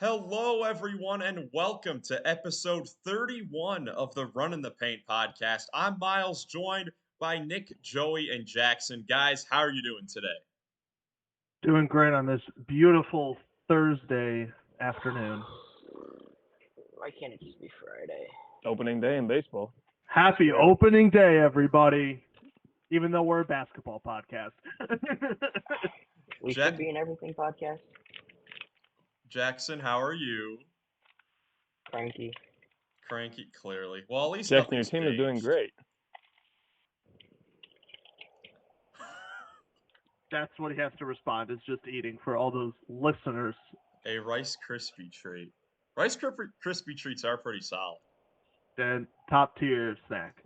Hello, everyone, and welcome to episode 31 of the Runnin the Paint podcast. I'm Miles, joined by Nick, Joey, and Jackson. Guys, how are you doing today? Doing great on this beautiful Thursday afternoon. Why can't it just be Friday? Opening day in baseball. Happy opening day, everybody. Even though we're a basketball podcast. We Jack- should be an everything podcast. Jackson, how are you? Cranky. Cranky, clearly. Well, at least Jackson, your nothing's team is doing changed. great. That's what he has to respond, is just eating for all those listeners. A Rice Krispie treat. Rice Krispie treats are pretty solid. And top tier snack.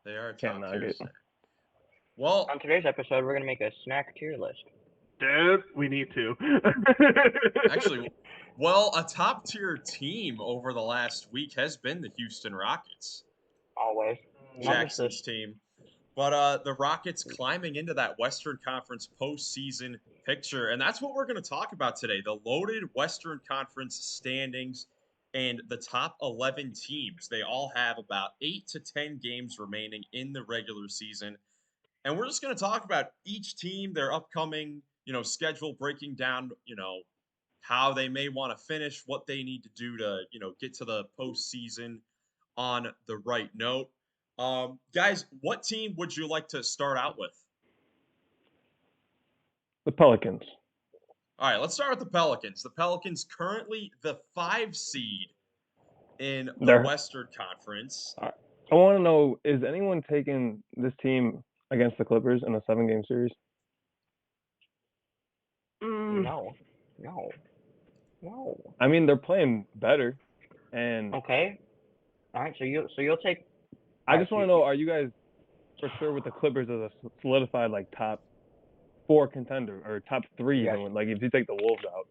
They are a Can't top knock tier it. snack. Well, On today's episode, we're going to make a snack tier list. Dude, we need to. actually, a top tier team over the last week has been the Houston Rockets. Always. Jackson's team. But the Rockets climbing into that Western Conference postseason picture. And that's what we're going to talk about today. The loaded Western Conference standings and the top 11 teams. They all have about 8 to 10 games remaining in the regular season. And we're just going to talk about each team, their upcoming, schedule, breaking down, how they may want to finish, what they need to do to, get to the postseason on the right note. Guys, what team would you like to start out with? The Pelicans. All right, let's start with the Pelicans. The Pelicans currently the 5 seed in the Western Conference. I want to know, is anyone taking this team against the Clippers in a 7-game series? No. I mean, they're playing better, and Okay. All right, so you'll take. I just want to know, are you guys for sure with the Clippers as a solidified top 4 contender or top 3 Yes. even? Like if you take the Wolves out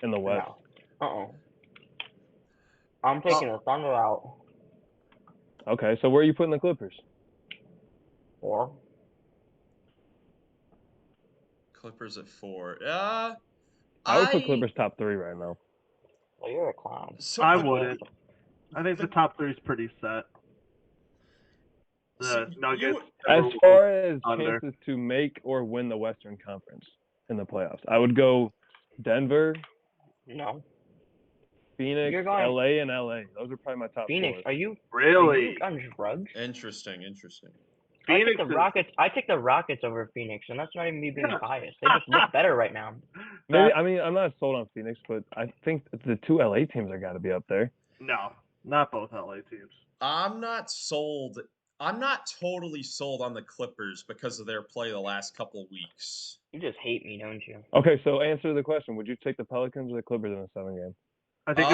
in the West. No. I'm taking the Thunder out. Okay, so where are you putting the Clippers? 4. Clippers at 4. I would put Clippers top 3 right now. Well, you're a clown. So I wouldn't. I think the top 3 is pretty set. So The Nuggets. As far as Thunder. chances to make or win the Western Conference in the playoffs, I would go Denver, No. Phoenix, You're going- LA, and LA. Those are probably my top Phoenix, 4. are you Really? on drugs? Interesting. I Phoenix take the is- Rockets. I take the Rockets over Phoenix, and that's not even me being biased. They just look better right now. Maybe, I mean, I'm not sold on Phoenix, but I think the 2 LA teams are got to be up there. No, not both LA teams. I'm not sold. I'm not totally sold on the Clippers because of their play the last couple weeks. You just hate me, don't you? Okay, so answer the question: would you take the Pelicans or the Clippers in a 7-game? I think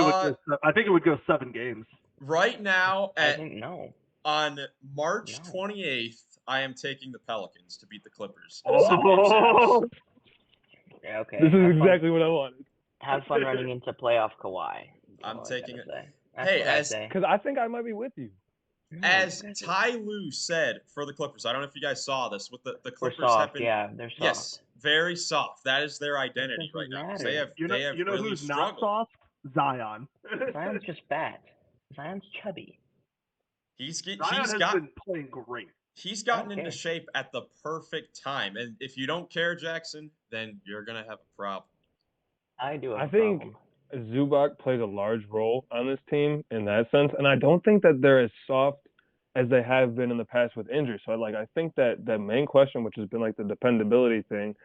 it would go 7 games. Right now, I think no. on March No. 28th, I am taking the Pelicans to beat the Clippers. Oh, Yeah, okay. This is Have fun- exactly what I wanted. Have fun running into playoff Kawhi. That's I'm all I taking gotta it. say. That's Hey, what I as- say. Because I think I might be with you. No, As you guys Ty Lue said for the Clippers, I don't know if you guys saw this, with the are Clippers soft. have been They're soft. yes, very soft. That is their identity doesn't right now. 'Cause matter. They have you know really who's struggled. not soft? Zion. Zion's just fat. Zion's chubby. Zion has been playing great. He's gotten Okay. into shape at the perfect time, and if you don't care, Jackson, then you're gonna have a problem. I do have I a think problem. Zubac plays a large role on this team in that sense, and I don't think that they're as soft as they have been in the past with injuries. So, I think that the main question, which has been the dependability thing,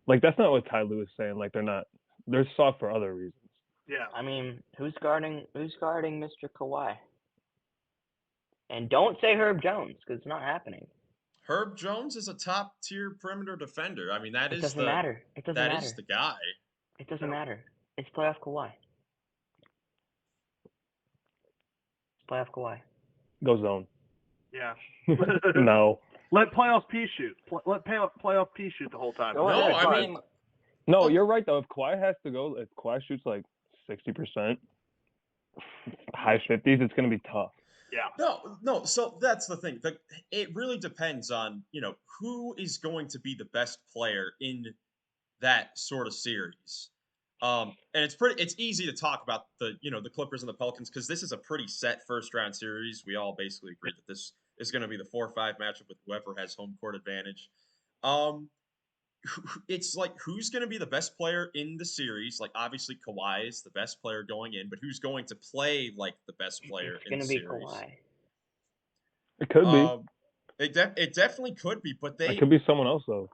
that's not what Ty Lue is saying. They're soft for other reasons. Yeah. I mean, who's guarding Mr. Kawhi? And don't say Herb Jones, because it's not happening. Herb Jones is a top tier perimeter defender. I mean, It doesn't matter. It doesn't that matter. is the guy. It doesn't matter. It's playoff Kawhi. It's playoff Kawhi. Go zone. Yeah. No. Let playoff P shoot. Let playoff P shoot the whole time. Go No, ahead. I mean- No, you're right, though. If Kawhi has to go, if Kawhi shoots 60%, high 50s, it's going to be tough. Yeah. No. So that's the thing. It really depends on who is going to be the best player in that sort of series. And it's easy to talk about the Clippers and the Pelicans because this is a pretty set first round series. We all basically agree that this is going to be the 4-5 matchup with whoever has home court advantage. It's like who's going to be the best player in the series? Like obviously Kawhi is the best player going in, but who's going to play like the best player It's in the gonna be series? Kawhi. It could be. It definitely could be, but It could be someone else though.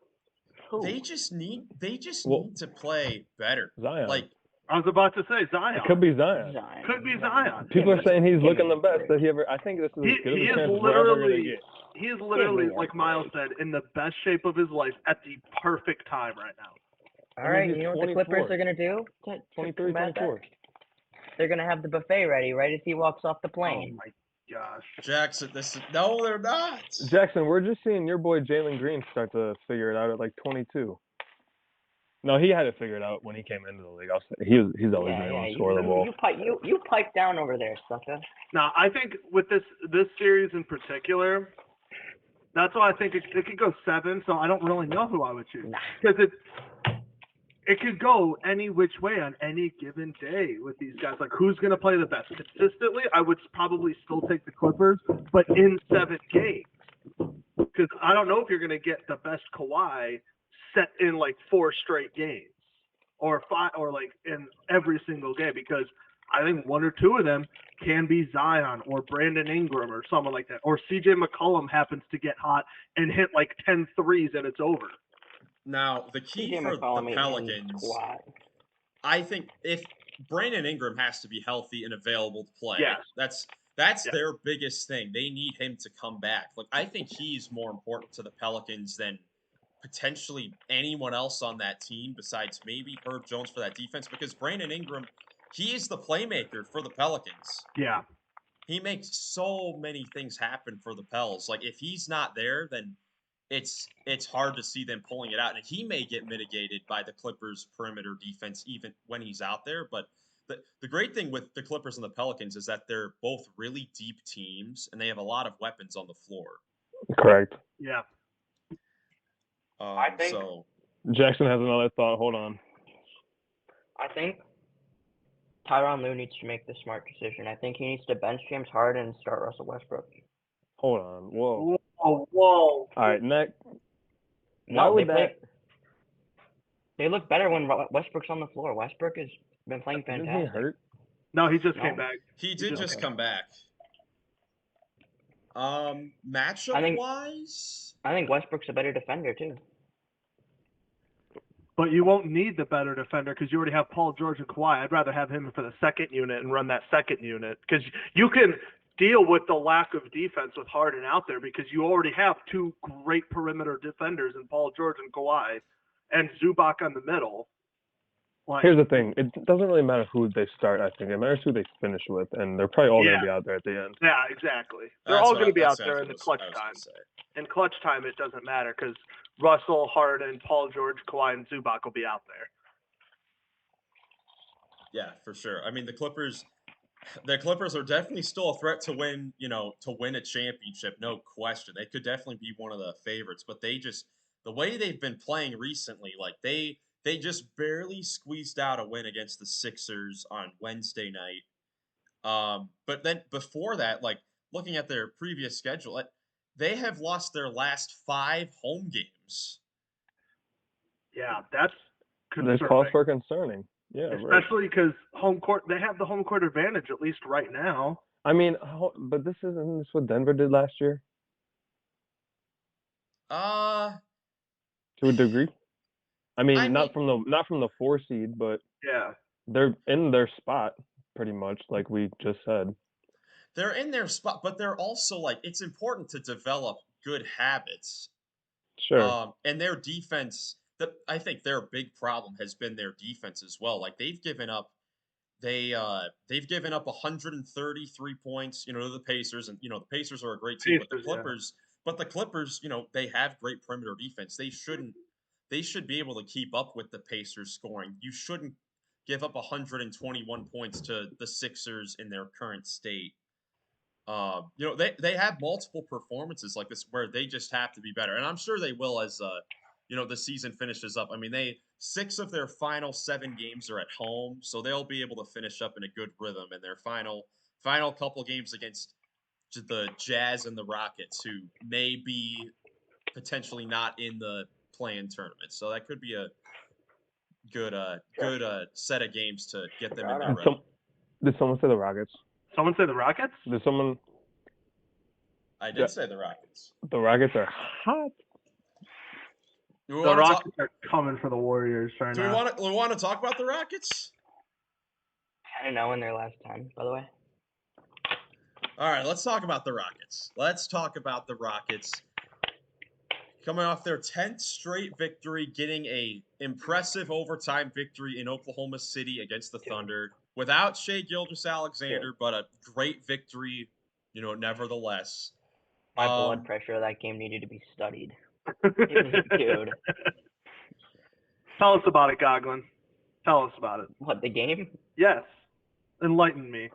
Who? they just Well, need to play better. Zion. Like I was about to say Zion. It could be Zion. Zion. Could be Zion. People are saying he's Give looking me the best break. that he ever. I think this is as good of He a is chance as we're ever gonna literally get. he is literally me a like Miles break. said in the best shape of his life at the perfect time right now. All right, you know what the 24. Clippers are gonna do to 23, combat that? 24. They're gonna have the buffet ready right as he walks off the Oh plane. my gosh. Jackson, no, they're not. Jackson, we're just seeing your boy Jalen Green start to figure it out at like 22. No, he had it figured out when he came into the league. He's always been able to score the ball. You pipe down over there, sucker. Now I think with this series in particular, that's why I think it could go 7. So I don't really know who I would choose Nah. because it could go any which way on any given day with these guys. Like who's going to play the best consistently? I would probably still take the Clippers, but in 7 games because I don't know if you're going to get the best Kawhi set in like 4 straight games or 5 or like in every single game because I think 1 or 2 of them can be Zion or Brandon Ingram or someone like that. Or CJ McCollum happens to get hot and hit like 10 threes and it's over. Now, the key CJ for McCollum the ain't hitting Pelicans, squat. I think if Brandon Ingram has to be healthy and available to play, Yes. that's their biggest thing. They need him to come back. Like I think he's more important to the Pelicans than potentially anyone else on that team besides maybe Herb Jones for that defense because Brandon Ingram, he is the playmaker for the Pelicans. Yeah. He makes so many things happen for the Pels. Like if he's not there, then it's hard to see them pulling it out. And he may get mitigated by the Clippers' perimeter defense even when he's out there. But the great thing with the Clippers and the Pelicans is that they're both really deep teams and they have a lot of weapons on the floor. Correct. Yeah. I think So Jackson has another thought. Hold on. I think Tyronn Lue needs to make the smart decision. I think he needs to bench James Harden and start Russell Westbrook. Hold on. Whoa. Whoa. All right, next. No, they look better when Westbrook's on the floor. Westbrook has been playing fantastic. Isn't he hurt? No, he just came back. he did just come back. I Matchup wise, think Westbrook's a better defender too. But you won't need the better defender because you already have Paul George and Kawhi. I'd rather have him for the second unit and run that second unit because you can deal with the lack of defense with Harden out there because you already have 2 great perimeter defenders in Paul George and Kawhi and Zubac on the middle. Like, Here's the thing. It doesn't really matter who they start, I think. It matters who they finish with, and they're probably all going to be out there at the end. Yeah, exactly. They're all going to be out there in the clutch I was time. gonna say. In clutch time, it doesn't matter because Russell, Harden, Paul George, Kawhi, and Zubac will be out there. Yeah, for sure. I mean, the Clippers are definitely still a threat to win, to win a championship, no question. They could definitely be one of the favorites, but the way they've been playing recently, like they just barely squeezed out a win against the Sixers on Wednesday night. But then before that, like looking at their previous schedule, they have lost their last 5 home games. Yeah, that's concerning. This calls for concerning. Yeah, especially because home court, they have the home court advantage at least right now. I mean, but isn't this what Denver did last year? To a degree. I mean, not from the 4 seed, but yeah, they're in their spot pretty much, like we just said. They're in their spot, but they're also like it's important to develop good habits. Sure. And their defense, I think their big problem has been their defense as well. Like they've given up 133 points, to the Pacers, and the Pacers are a great team, but the Clippers, they have great perimeter defense. They should be able to keep up with the Pacers scoring. You shouldn't give up 121 points to the Sixers in their current state. They have multiple performances like this where they just have to be better, and I'm sure they will as the season finishes up. I mean, 6 of their final 7 games are at home, so they'll be able to finish up in a good rhythm in their final couple games against the Jazz and the Rockets, who may be potentially not in the play-in tournament. So that could be a good set of games to get them in their Did rhythm. Did someone say the Rockets? Someone say the Rockets? Did someone? I did say the Rockets. The Rockets are hot. The Rockets are coming for the Warriors right Do now. we want to talk about the Rockets? I don't know in their last 10, by the way. All right, let's talk about the Rockets. Coming off their 10th straight victory, getting a impressive overtime victory in Oklahoma City against the Thunder without Shai Gilgeous-Alexander, but a great victory, nevertheless. My blood pressure of that game needed to be studied. Dude. Tell us about it, Goglin. Tell us about it. What, the game? Yes. Enlighten me.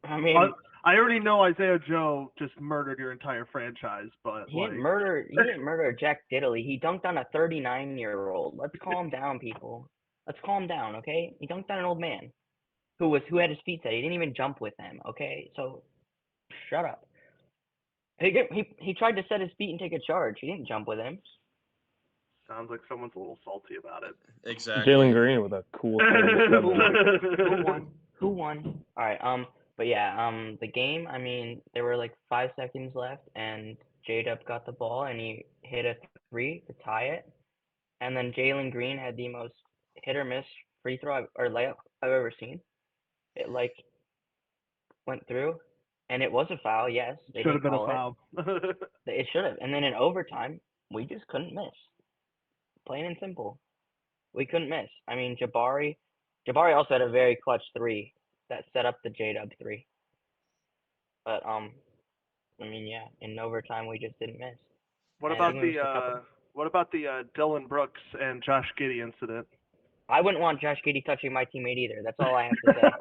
I mean, I already know Isaiah Joe just murdered your entire franchise, but he didn't murder Jack Diddley. He dunked on a 39-year-old. Let's calm down, people. Let's calm down, okay? He dunked on an old man who had his feet set. He didn't even jump with him, okay? So shut up. He tried to set his feet and take a charge. He didn't jump with him. Sounds like someone's a little salty about it. Exactly. Jalen Green with a cool 37. Who won? All right. But yeah, the game, I mean, there were like 5 seconds left, and J-Dub got the ball, and he hit a 3 to tie it. And then Jalen Green had the most hit-or-miss free throw or layup I've ever seen. It, like, went through, and it was a foul, yes. Should have been a foul. It should have. And then in overtime, we just couldn't miss. Plain and simple. We couldn't miss. I mean, Jabari also had a very clutch 3 that set up the J-Dub 3. But I mean, yeah, in overtime we just didn't miss. What about the Dylan Brooks and Josh Giddey incident? I wouldn't want Josh Giddey touching my teammate either. That's all I have to say.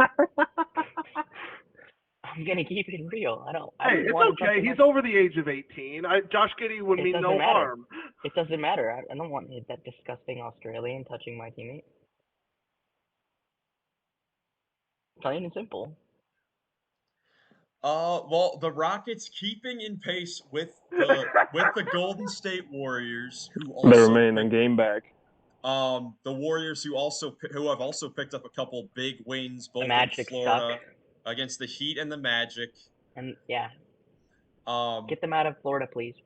I'm gonna keep it real. Hey, it's okay. He's over the age of 18. Josh Giddey would mean no harm. It doesn't matter. I don't want that disgusting Australian touching my teammate. Plain and simple. Well, the Rockets keeping in pace with the Golden State Warriors, They remain a game back. The Warriors who have also picked up a couple big wins, both in Florida against the Heat and the Magic. And yeah. Get them out of Florida, please.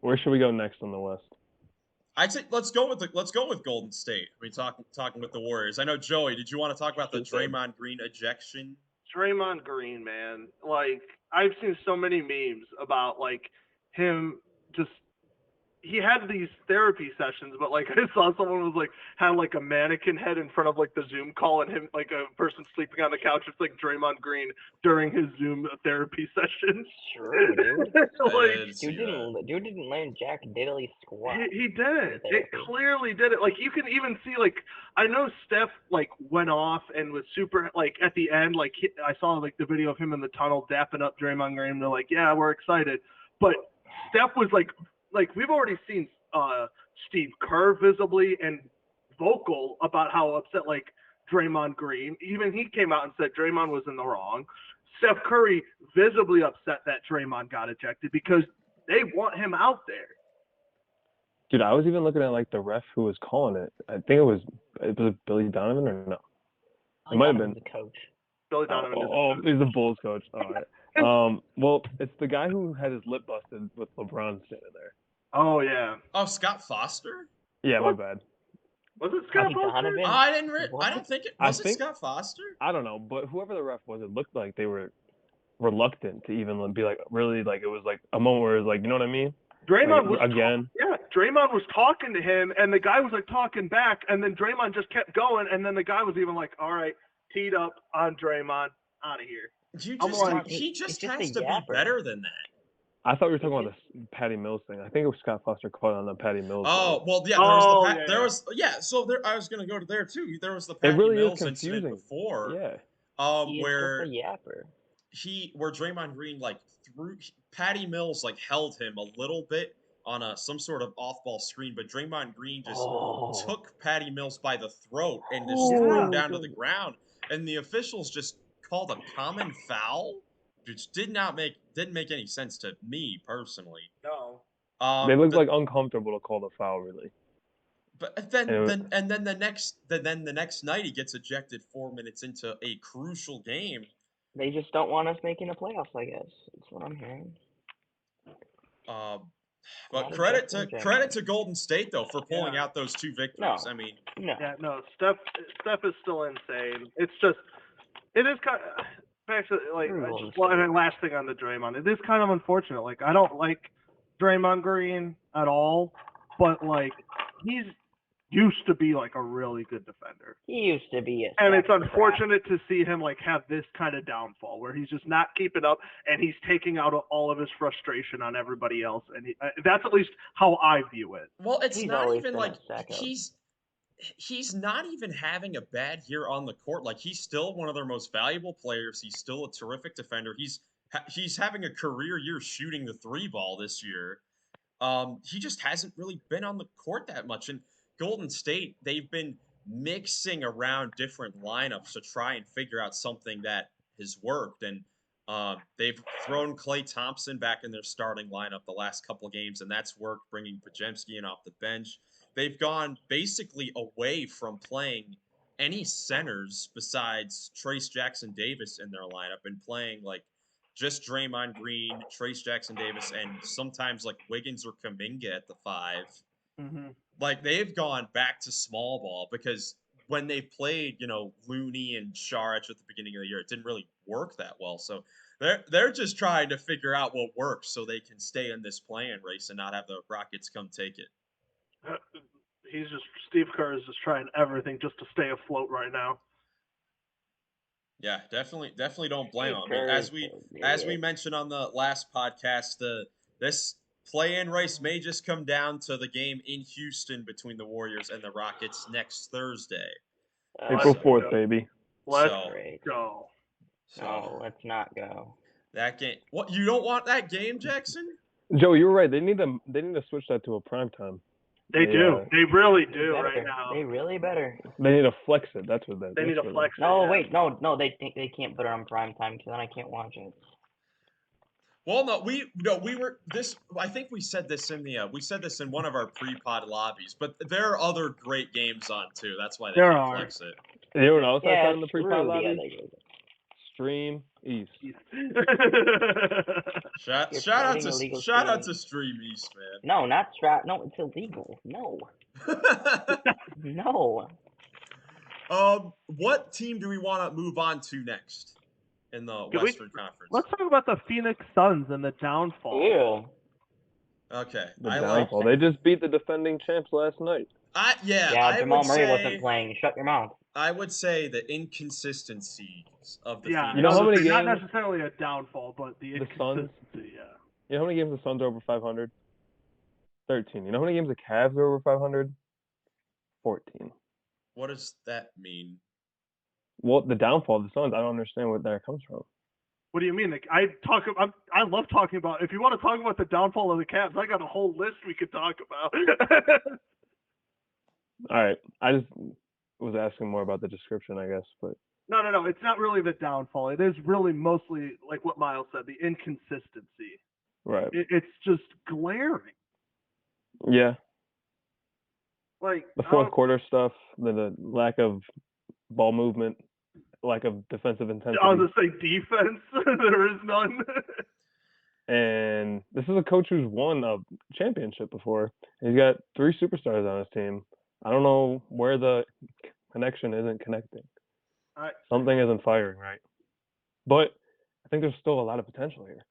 Where should we go next on the West? I'd say let's go with Golden State. I mean, talking with the Warriors. I know, Joey, did you want to talk about the Draymond Green ejection? Draymond Green, man. Like, I've seen so many memes about, like, him just – he had these therapy sessions, but, like, I saw someone was, like, had, like, a mannequin head in front of, like, the Zoom call and him, like, a person sleeping on the couch. It's, like, Draymond Green during his Zoom therapy session. True, dude. Dude didn't learn Jack Diddley squat. He did. It clearly did it. Like, you can even see, like, I know Steph, like, went off and was super, like, at the end, like, I saw, like, the video of him in the tunnel dapping up Draymond Green. They're like, yeah, we're excited. But Steph was, like, we've already seen Steve Kerr visibly and vocal about how upset, like, Draymond Green. Even he came out and said Draymond was in the wrong. Steph Curry visibly upset that Draymond got ejected because they want him out there. Dude, I was even looking at, like, the ref who was calling it. I think it was Billy Donovan or no? It might have been the coach. Billy Donovan. He's the Bulls coach. All right. Well, it's the guy who had his lip busted with LeBron standing there. Oh, yeah. Oh, Scott Foster? Yeah, my bad. Was it Scott Foster? I don't think it was. It Scott Foster? I don't know, but whoever the ref was, it looked like they were reluctant to even be like, really, like, it was like a moment where it was like, you know what I mean? Draymond was again. Draymond was talking to him, and the guy was like talking back, and then Draymond just kept going, and then the guy was even like, "All right, teed up on Draymond, out of here." He just has to be better than that. I thought we were talking about the Patty Mills thing. I think it was Scott Foster caught on the Patty Mills. Oh, well, yeah. So I was gonna go to there too. There was the Patty Mills incident before. Yeah. Where a yapper. Where Draymond Green, like, threw Patty Mills, like, held him a little bit, on some sort of off-ball screen, but Draymond Green just Oh. took Patty Mills by the throat and just Oh. threw him down to the ground. And the officials just called a common foul, which didn't make any sense to me personally. No. They looked But like uncomfortable to call the foul, really. But then, And it- the next night he gets ejected 4 minutes into a crucial game. They just don't want us making the playoffs, I guess. That's what I'm hearing. But Not credit ejecting to Golden State though for pulling Yeah. out those 2 victories. No. I mean, No. Yeah, no. Steph is still insane. It's just, it is kind of, actually, like, and last thing on the Draymond, it is kind of unfortunate. Like, I don't like Draymond Green at all, but like, he's used to be like a really good defender. He used to be a And it's second unfortunate to see him like have this kind of downfall where he's just not keeping up and he's taking out all of his frustration on everybody else. And that's at least how I view it. well, it's He's not always even been like a second. he's not even having a bad year on the court. Like he's still one of their most valuable players. He's still a terrific defender. He's having a career year shooting the 3 ball this year. He just hasn't really been on the court that much. And Golden State, they've been mixing around different lineups to try and figure out something that has worked. And they've thrown Klay Thompson back in their starting lineup the last couple of games, and that's worked, bringing Pajemski in off the bench. They've gone basically away from playing any centers besides Trace Jackson Davis in their lineup and playing like just Draymond Green, Trace Jackson Davis, and sometimes like Wiggins or Kuminga at the 5. Mm-hmm. Like they've gone back to small ball because when they played, Looney and Saric at the beginning of the year, it didn't really work that well. So they're just trying to figure out what works so they can stay in this play-in race and not have the Rockets come take it. Steve Kerr is just trying everything just to stay afloat right now. Yeah, definitely don't blame him. Curry As we mentioned on the last podcast, this play-in race may just come down to the game in Houston between the Warriors and the Rockets next Thursday. April 4th, baby. Let's go. So No, let's not go. that game. What, you don't want that game, Jackson? Joe, you were right. They need to switch that to a prime time. They do. They really do right now. They really better. They need to flex it. That's what they need to flex it. No, wait, no, they can't put it on prime time because then I can't watch it. Well, we were this. I think we said this in one of our pre-pod lobbies, but there are other great games on too. That's why they can't flex it. You know what else I said in the screw pre-pod the lobby? other games. Stream East. Shout out to Stream East, man. No, not No, it's illegal. No. No. What team do we want to move on to next in the Western Conference? Let's talk about the Phoenix Suns and the downfall. Ew. Okay. The downfall. They just beat the defending champs last night. Jamal Murray wasn't playing. Shut your mouth. I would say the inconsistencies of the Phoenix. You know how many games? Not necessarily a downfall, but the inconsistency. Suns, You know how many games the Suns are over 500? 13. You know how many games the Cavs are over 500? 14. What does that mean? Well, the downfall of the Suns, I don't understand where that comes from. What do you mean? Like, I love talking about. If you want to talk about the downfall of the Cavs, I got a whole list we could talk about. All right, I just was asking more about the description, I guess, but no. It's not really the downfall. It is really mostly like what Miles said, the inconsistency. Right. It's just glaring. Yeah. Like the fourth quarter stuff, the lack of ball movement, lack of defensive intensity. I was going to say defense. There is none. And this is a coach who's won a championship before. He's got 3 superstars on his team. I don't know where the connection isn't connecting. Something isn't firing right. But I think there's still a lot of potential here.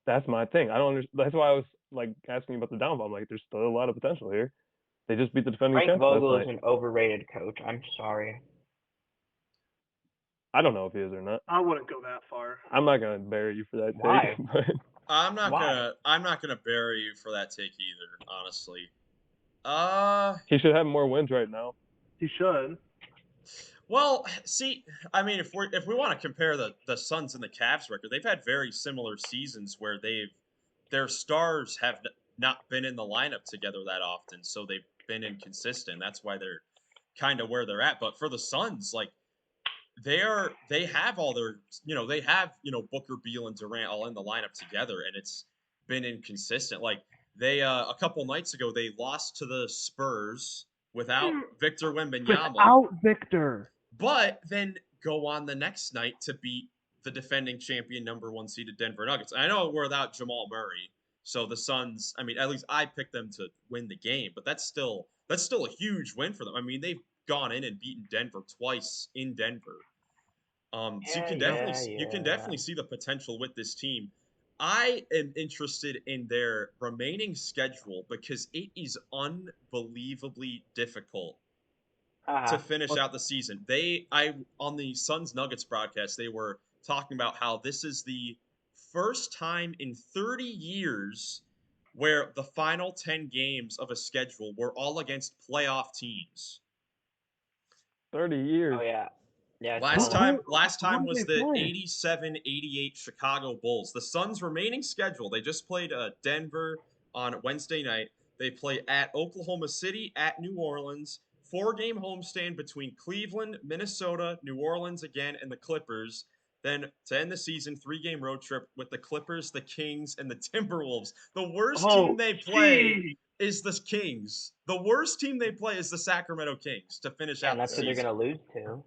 That's my thing. I don't understand. That's why I was like asking about the downfall. I'm like, there's still a lot of potential here. They just beat the defending champs. Frank Vogel is an overrated coach. I'm sorry. I don't know if he is or not. I wouldn't go that far. I'm not gonna bury you for that Why? take. But I'm not gonna bury you for that take either, honestly. He should have more wins right now. He should. Well, see, I mean, if we want to compare the Suns and the Cavs record, they've had very similar seasons where their stars have not been in the lineup together that often, so they've been inconsistent. That's why they're kind of where they're at. But for the Suns, like they have all their they have Booker, Beal, and Durant all in the lineup together, and it's been inconsistent. Like they a couple nights ago they lost to the Spurs without Victor Wembanyama, Without Victor. but then go on the next night to beat the defending champion #1 seeded Denver Nuggets. I know we're without Jamal Murray, so the Suns, I mean, at least I picked them to win the game, but that's still a huge win for them. I mean, they've gone in and beaten Denver twice in Denver. So Yeah, you can yeah. definitely see the potential with this team. I am interested in their remaining schedule because it is unbelievably difficult to finish out the season. On the Suns Nuggets broadcast, they were talking about how this is the first time in 30 years where the final 10 games of a schedule were all against playoff teams. 30 years. Oh yeah. Yeah, I Last saw that. time Who was did they the play? 87-88 Chicago Bulls. The Suns' remaining schedule, they just played Denver on Wednesday night. They play at Oklahoma City, at New Orleans, 4-game homestand between Cleveland, Minnesota, New Orleans again, and the Clippers. Then to end the season, 3-game road trip with the Clippers, the Kings, and the Timberwolves. The worst team Oh, they play gee. is the Kings. The worst team they play is the Sacramento Kings to finish Yeah, out and the that's who they're season. gonna lose to.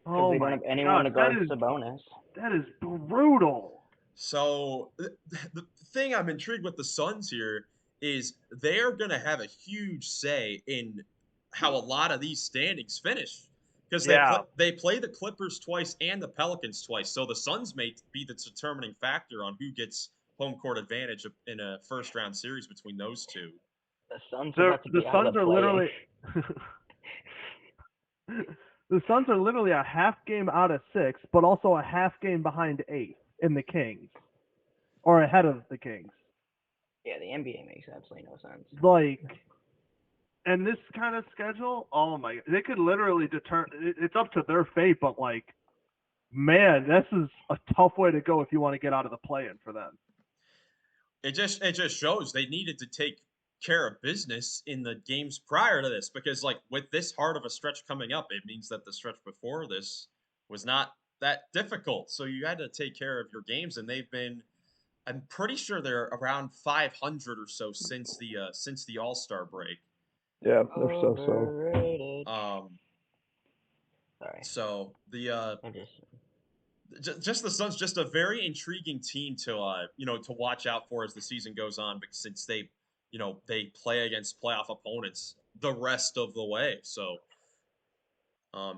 Because Oh they don't my have anyone to God, guard Sabonis. that is brutal. So the thing I'm intrigued with the Suns here is they're going to have a huge say in how a lot of these standings finish because Yeah. they play the Clippers twice and the Pelicans twice. So the Suns may be the determining factor on who gets home court advantage in a first round series between those two. The Suns are about to The be out Suns of the are play-in. literally the Suns are literally a half game out of 6, but also a half game behind 8 in the Kings, or ahead of the Kings. Yeah, the NBA makes absolutely no sense. Like, and this kind of schedule, oh my, they could literally it's up to their fate, but like, man, this is a tough way to go if you want to get out of the play-in for them. It just shows they needed to take care of business in the games prior to this because like with this hard of a stretch coming up, it means that the stretch before this was not that difficult. So you had to take care of your games, and they've been. I'm pretty sure they're around 500 or so since the All-Star break. Yeah, they're so. Overrated. Sorry. So the I just the Suns, just a very intriguing team to to watch out for as the season goes on, because since they play against playoff opponents the rest of the way. So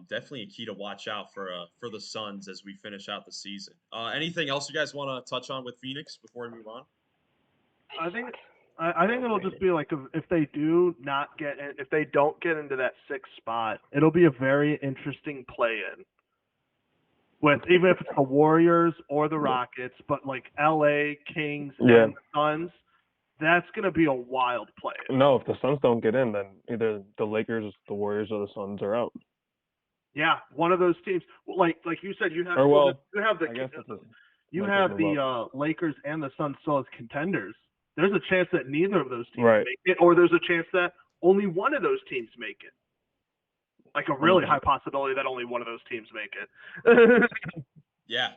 definitely a key to watch out for the Suns as we finish out the season. Anything else you guys want to touch on with Phoenix before we move on? I think it'll just be like if they don't get into that 6th spot, it'll be a very interesting play-in. With even if it's the Warriors or the Rockets, but like LA, Kings, and Suns, that's gonna be a wild play-in. No, if the Suns don't get in, then either the Lakers, the Warriors, or the Suns are out. Yeah, one of those teams. Like you said, you have the Lakers and the Suns still as contenders. There's a chance that neither of those teams make it, or there's a chance that only one of those teams make it. Like a really high possibility that only one of those teams make it. Yeah,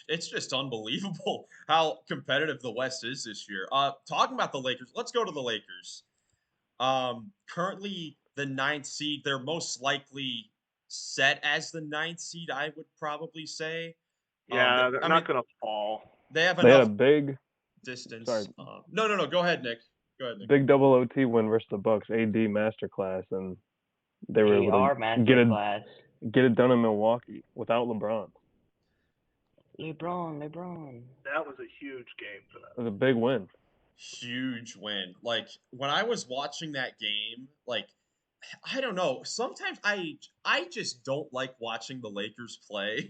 it's just unbelievable how competitive the West is this year. Talking about the Lakers, let's go to the Lakers. Currently the 9th seed, they're most likely set as the 9th seed, I would probably say. Yeah, they're not going to fall. They have enough. They had a big distance. Sorry. No. Go ahead, Nick. Big double OT win versus the Bucks. AD masterclass, and they were able to get it done in Milwaukee without LeBron. LeBron. That was a huge game for them. It was a big win. Huge win. Like when I was watching that game, like I don't know. Sometimes I just don't like watching the Lakers play.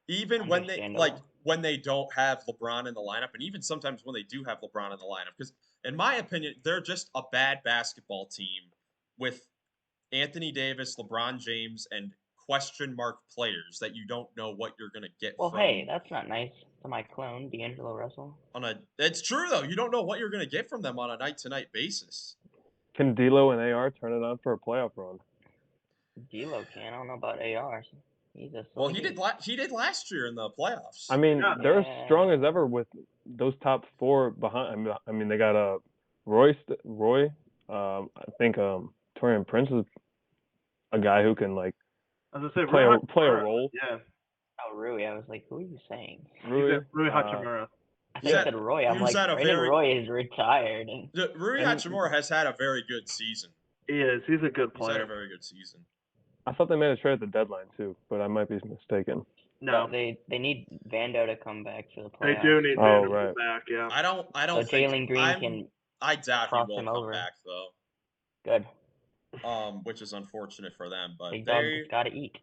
Even when they don't have LeBron in the lineup, and even sometimes when they do have LeBron in the lineup, because in my opinion, they're just a bad basketball team with Anthony Davis, LeBron James, and question mark players that you don't know what you're going to get from. Well, hey, that's not nice to my clone, D'Angelo Russell. It's true though. You don't know what you're going to get from them on a night-to-night basis. Can D'Lo and AR turn it on for a playoff run? D'Lo can. I don't know about AR. He's a Well, he did last year in the playoffs. I mean, Yeah. they're as strong as ever with those top 4 behind. I mean, they got Roy. I think Torian Prince is a guy who can like As I say, play a role. Yeah. Oh, Rui. I was like, who are you saying? Rui Hachimura. I think I said Roy. I'm like, Brandon Roy is retired. Rui Hachimura has had a very good season. He is. He's a good player. He's had a very good season. I thought they made a trade at the deadline too, but I might be mistaken. No, but they need Vando to come back for the they playoffs. do need Vando to come back. Yeah. I don't So think Jalen Green can. I doubt he cross won't him come over. back though. Good. Which is unfortunate for them, but Big dog just gotta eat.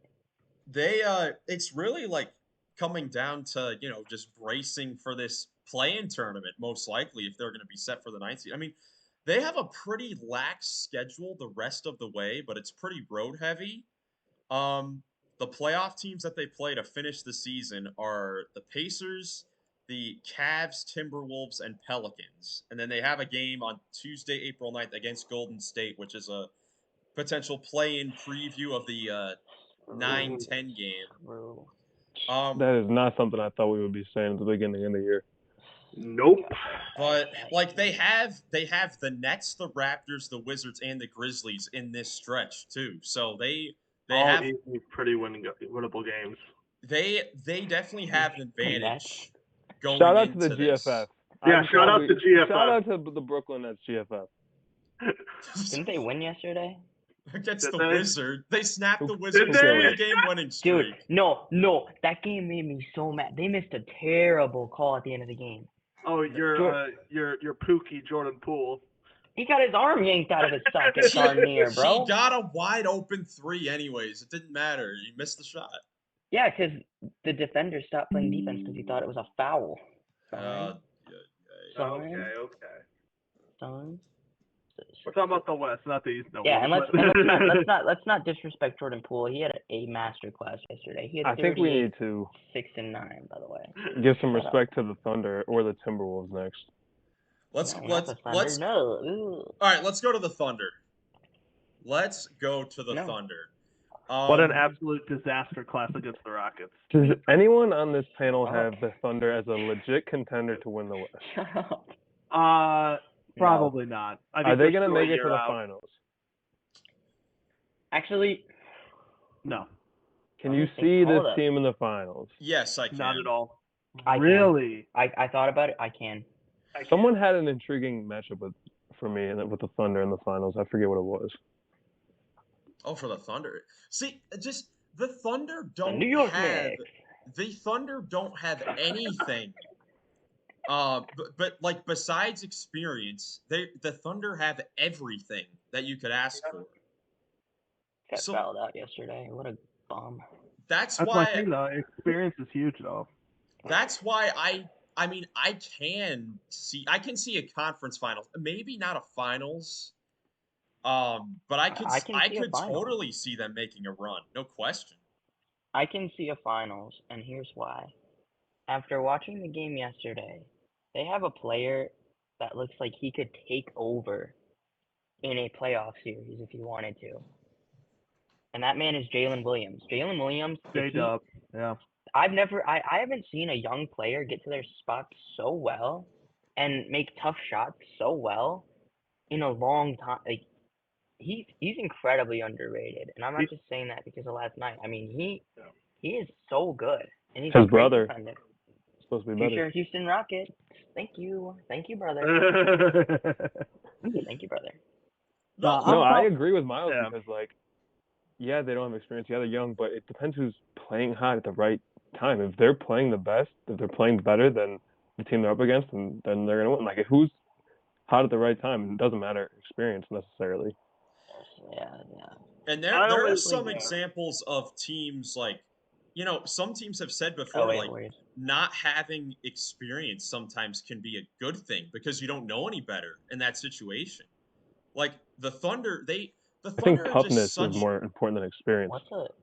It's really like coming down to, just bracing for this play-in tournament, most likely, if they're going to be set for the 9th seed. I mean, they have a pretty lax schedule the rest of the way, but it's pretty road heavy. The playoff teams that they play to finish the season are the Pacers, the Cavs, Timberwolves, and Pelicans. And then they have a game on Tuesday, April 9th against Golden State, which is a potential play-in preview of the 9-10 game. That is not something I thought we would be saying at the beginning of the year. Nope. But like they have the Nets, the Raptors, the Wizards, and the Grizzlies in this stretch too. So they have pretty winnable games. They definitely have an advantage going shout out to into the this. GFF. Yeah, shout out to GFF. Shout out to the Brooklyn Nets GFF. Didn't they win yesterday? Against the Wizard. They snapped the Wizards' 3-game winning streak. Dude, no. That game made me so mad. They missed a terrible call at the end of the game. Oh, your Pookie Jordan Poole. He got his arm yanked out of his socket darn near, bro. He got a wide open 3 anyways. It didn't matter. He missed the shot. Yeah, because the defender stopped playing defense because he thought it was a foul. Okay. Son. We're talking about the West, not the East. No, yeah, and let's not disrespect Jordan Poole. He had a masterclass yesterday. He had I think we need to 6 and 9, by the way. Give some respect to the Thunder or the Timberwolves next. Let's All right, let's go to the Thunder. Let's go to the Thunder. What an absolute disaster class against the Rockets. Does anyone on this panel have the Thunder as a legit contender to win the West? Probably not. Are they going to make it to the finals? Actually, no. Can you see this team in the finals? Yes, I can. Not at all. Really? I thought about it. I can. Someone had an intriguing matchup for me with the Thunder in the finals. I forget what it was. Oh, for the Thunder. See, just the Thunder don't New York have the Thunder don't have anything. But like besides experience, the Thunder have everything that you could ask for. Got fouled out yesterday. What a bum. That's why my thing, though. Experience is huge though. That's why I mean I can see a conference finals, maybe not a finals. But I could totally see them making a run, no question. I can see a finals, and here's why. After watching the game yesterday, they have a player that looks like he could take over in a playoff series if he wanted to. And that man is Jalen Williams. Jalen Williams. J-Dub. Yeah. I haven't seen a young player get to their spot so well and make tough shots so well in a long time. Like, he's incredibly underrated, and I'm not just saying that because of last night. I mean, he is so good, and he's his a great brother. defender. Supposed to be better. Future Houston Rocket. Thank you, brother. Thank you, brother. No, I agree with Miles because they don't have experience. Yeah, they're young, but it depends who's playing hot at the right time. If they're playing the best, if they're playing better than the team they're up against, then they're gonna win. Like, if who's hot at the right time, it doesn't matter experience necessarily. Yeah. And there are some examples of teams like, some teams have said before, not having experience sometimes can be a good thing because you don't know any better in that situation. Like the Thunder, I think toughness is more important than experience. What's it?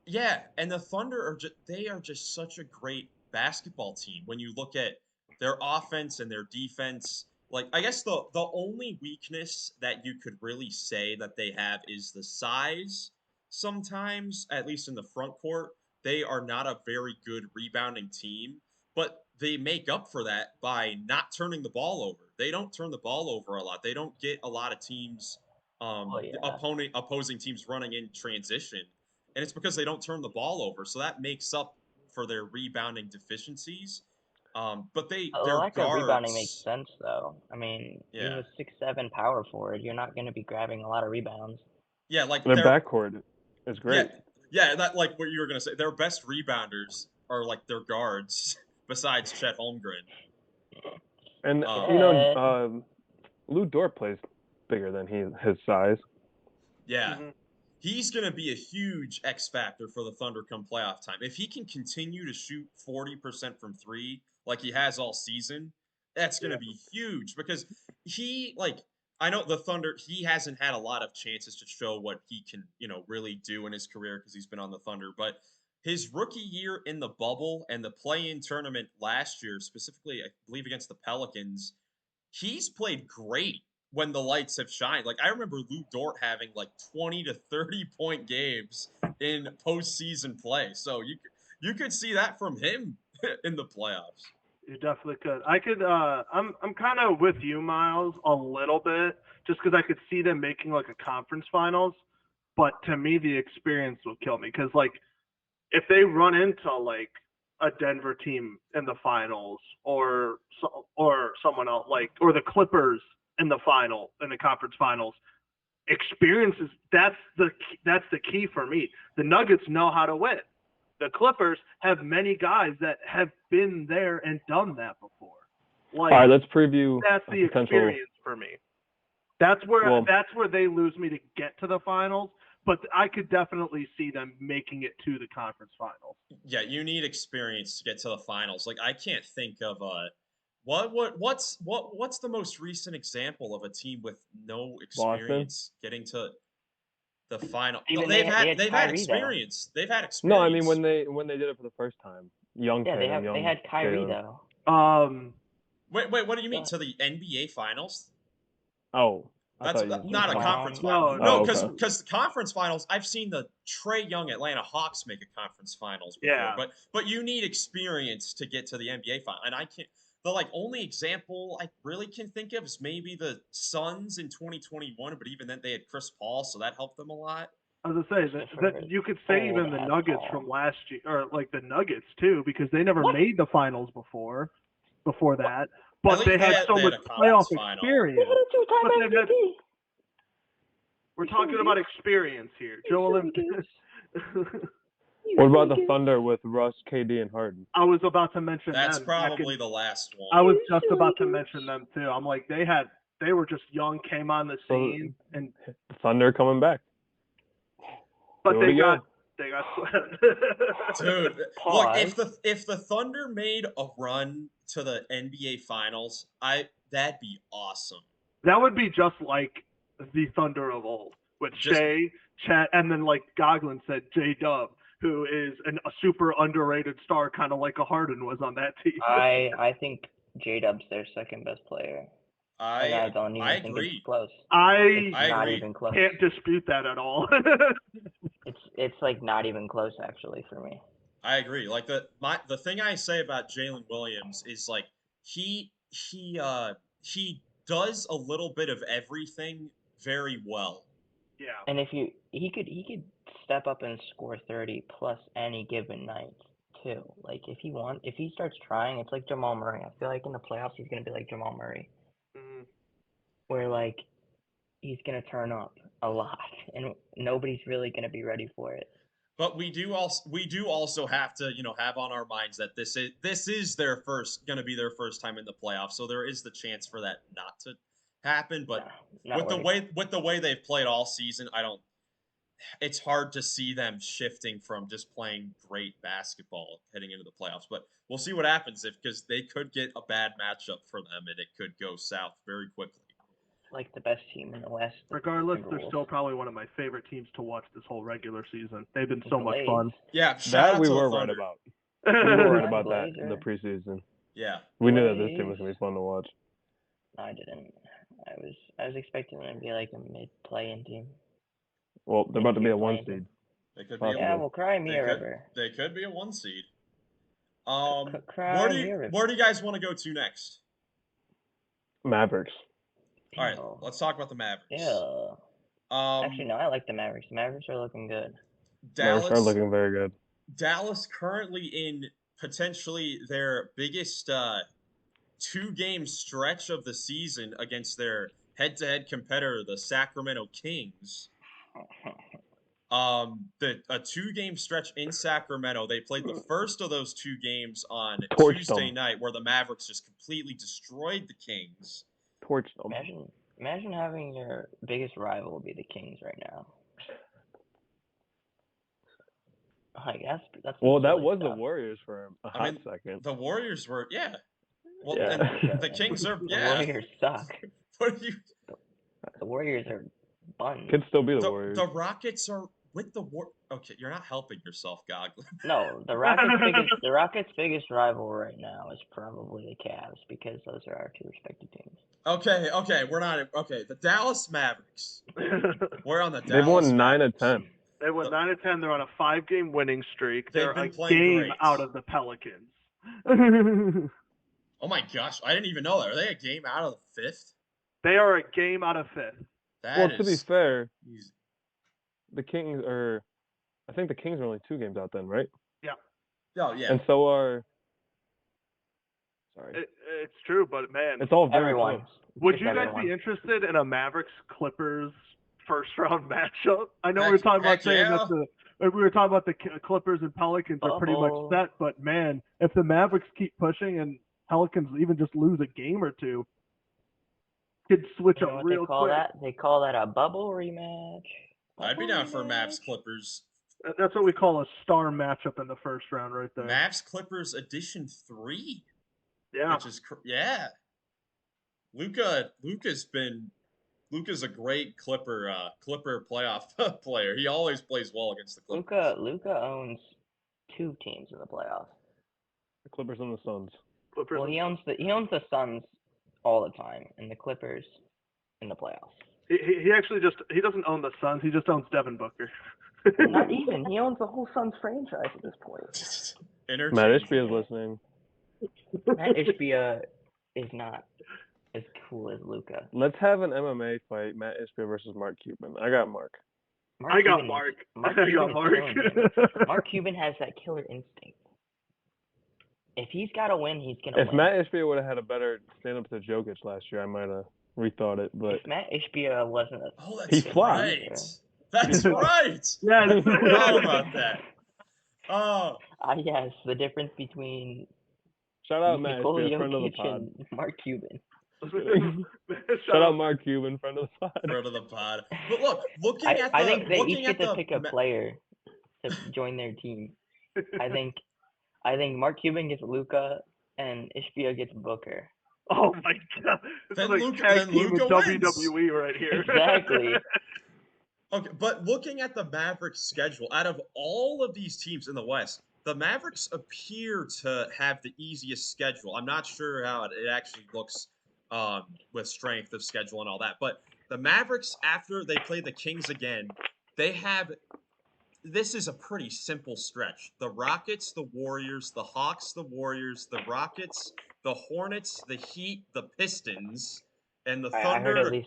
Yeah, and the Thunder are just such a great basketball team when you look at their offense and their defense. Like, I guess the only weakness that you could really say that they have is the size. Sometimes, at least in the front court, they are not a very good rebounding team, but they make up for that by not turning the ball over. They don't turn the ball over a lot. They don't get a lot of teams, Oh yeah. opposing teams running in transition, and it's because they don't turn the ball over. So that makes up for their rebounding deficiencies. But The their lack of rebounding makes guards, sense though. I mean, you're yeah, a 6'7" power forward. You're not going to be grabbing a lot of rebounds. yeah, like Their backcourt is yeah, great. yeah, that like what you were gonna say. Their best rebounders are like their guards, besides Chet Holmgren. And Yeah. Lou Dort plays bigger than his size. Yeah, Mm-hmm. he's going to be a huge X factor for the Thunder come playoff time. If he can continue to shoot 40% from three like he has all season, that's going to be huge because I know the Thunder, he hasn't had a lot of chances to show what he can, really do in his career because he's been on the Thunder. But his rookie year in the bubble and the play in tournament last year, specifically, I believe against the Pelicans, he's played great when the lights have shined. Like I remember Lou Dort having like 20 to 30-point games in postseason play. So you could see that from him in the playoffs. You definitely could. I could. I'm kind of with you, Miles, a little bit, just because I could see them making like a conference finals. But to me, the experience will kill me because like if they run into like a Denver team in the finals or someone else or the Clippers in the conference finals, experience is that's the key for me. The Nuggets know how to win. The Clippers have many guys that have been there and done that before. Like, all right, let's preview. That's the experience for me. That's where they lose me to get to the finals. But I could definitely see them making it to the conference finals. Yeah, you need experience to get to the finals. Like I can't think of what's the most recent example of a team with no experience getting to the final. Even They've they had had they've had Kyrie, experience. They've had experience. No, I mean when they did it for the first time, young Yeah, Tatum, they had Kyrie Jalen. though. Wait, what do you mean to the NBA finals? Oh, That's not a conference final. No, because the conference finals, I've seen the Trae Young Atlanta Hawks make a conference finals before. Yeah. But you need experience to get to the NBA final. And I can't the only example I really can think of is maybe the Suns in 2021, but even then they had Chris Paul, so that helped them a lot. I was gonna say that you could say even the Nuggets from last year, or like the Nuggets too, because they never made the finals before that. But they had so much playoff experience. We're talking about experience here. Joel Embiid. What about the Thunder with Russ, KD, and Harden? I was about to mention That's them. probably the last one. I was just about to mention them too. I'm like they were just young, came on the scene, and the Thunder coming back. But they got swept. Dude, look, if the Thunder made a run to the NBA Finals, that'd be awesome. That would be just like the Thunder of old, with Shea, Chet, and then like Goglin said, J-Dub, who is a super underrated star, kind of like a Harden was on that team. I think J-Dub's their second best player. I don't even think it's close. It's not even close. Can't dispute that at all. It's like not even close actually for me. I agree. Like the thing I say about Jalen Williams is like he does a little bit of everything very well. Yeah. And if he could step up and score 30 plus any given night too. Like if he starts trying, it's like Jamal Murray. I feel like in the playoffs he's gonna be like Jamal Murray. Mm-hmm. Where like he's gonna turn up a lot and nobody's really gonna be ready for it. But we do also have to, have on our minds that this is gonna be their first time in the playoffs. So there is the chance for that not to happen. But with the way they've played all season, it's hard to see them shifting from just playing great basketball heading into the playoffs. But we'll see what happens because they could get a bad matchup for them and it could go south very quickly. Like the best team in the West. Regardless, they're still probably one of my favorite teams to watch this whole regular season. They've been so much fun. Yeah, that we were right about. We were right about that Blazer. in the preseason. Yeah. We knew that this team was gonna be fun to watch. I didn't. I was expecting them to be like a mid-play-in team. Well, they're about to be a 1 Playing seed. They could Possibly. be Yeah, well, cry me they a could, river. they could be a 1 seed. Cry me a river. Where do you guys want to go to next? Mavericks. All right, Ew. let's talk about the Mavericks. Yeah. Actually, no, I like the Mavericks. Mavericks are looking good. Mavericks are looking very good. Dallas currently in potentially their biggest 2-game stretch of the season against their head-to-head competitor, the Sacramento Kings. A 2-game stretch in Sacramento. They played the first of those 2 games on Tuesday night, where the Mavericks just completely destroyed the Kings. Torched them. Imagine having your biggest rival be the Kings right now. Like that's Well, that silly was stuff. the Warriors for a hot second. The Warriors were, yeah. Well, Yeah. and the Kings are, The Warriors suck. What do you? The Warriors are buns. Could still be the Warriors. The Rockets are with the Okay, you're not helping yourself, Gog. No, the Rockets' biggest rival right now is probably the Cavs, because those are our 2 respective teams. Okay, we're not okay. The Dallas Mavericks. We're on the Dallas. They've won 9 Mavericks. of 10. They won 9 of 10. They're on a 5-game winning streak. They've They're been a playing game great. out of the Pelicans. Oh my gosh, I didn't even know that. Are they a game out of the 5th? They are a game out of 5th. To be fair, easy. the Kings are. I think the Kings are only 2 games out then, right? Yeah. Oh yeah. And so are. Sorry. It's true, but man, it's all very Everyone. close. Would you guys be interested in a Mavericks Clippers first round matchup? I know we were talking about saying that we were talking about the Clippers and Pelicans are pretty much set, but man, if the Mavericks keep pushing and Pelicans even just lose a game or 2, could switch up real quick. They call that a bubble rematch. I'd be down for Mavs Clippers. That's what we call a star matchup in the first round, right there. Mavs Clippers edition 3. Yeah. Which is Luka's a great Clipper playoff player. He always plays well against the Clippers. Luka owns 2 teams in the playoffs. The Clippers and the Suns. Well, he owns the Suns all the time, and the Clippers in the playoffs. He actually he doesn't own the Suns. He just owns Devin Booker. Not even. He owns the whole Suns franchise at this point. Matt Ishbia is listening. Matt Ishbia is not as cool as Luka. Let's have an MMA fight, Matt Ishbia versus Mark Cuban. I got Mark. I got Mark. Mark Cuban has that killer instinct. If he's got to win, he's going to win. If Matt Ishbia would have had a better stand-up to Jokic last year, I might have rethought it. But if Matt Ishbia wasn't he flopped. Right. That's right. Yeah, I forgot about that. Oh. Yes, the difference between shout out Matt Ishbia, Jokic friend of the pod. and Mark Cuban. Shout out Mark Cuban, friend of the pod. Friend of the pod. But look, I think they each get to pick a player to join their team. I think Mark Cuban gets Luka and Ishbia gets Booker. Oh my god! This is like tag team with WWE right here. Exactly. Okay, but looking at the Mavericks' schedule, out of all of these teams in the West, the Mavericks appear to have the easiest schedule. I'm not sure how it actually looks with strength of schedule and all that, but the Mavericks, after they play the Kings again, this is a pretty simple stretch. The Rockets, the Warriors, the Hawks, the Warriors, the Rockets, the Hornets, the Heat, the Pistons, and the Thunder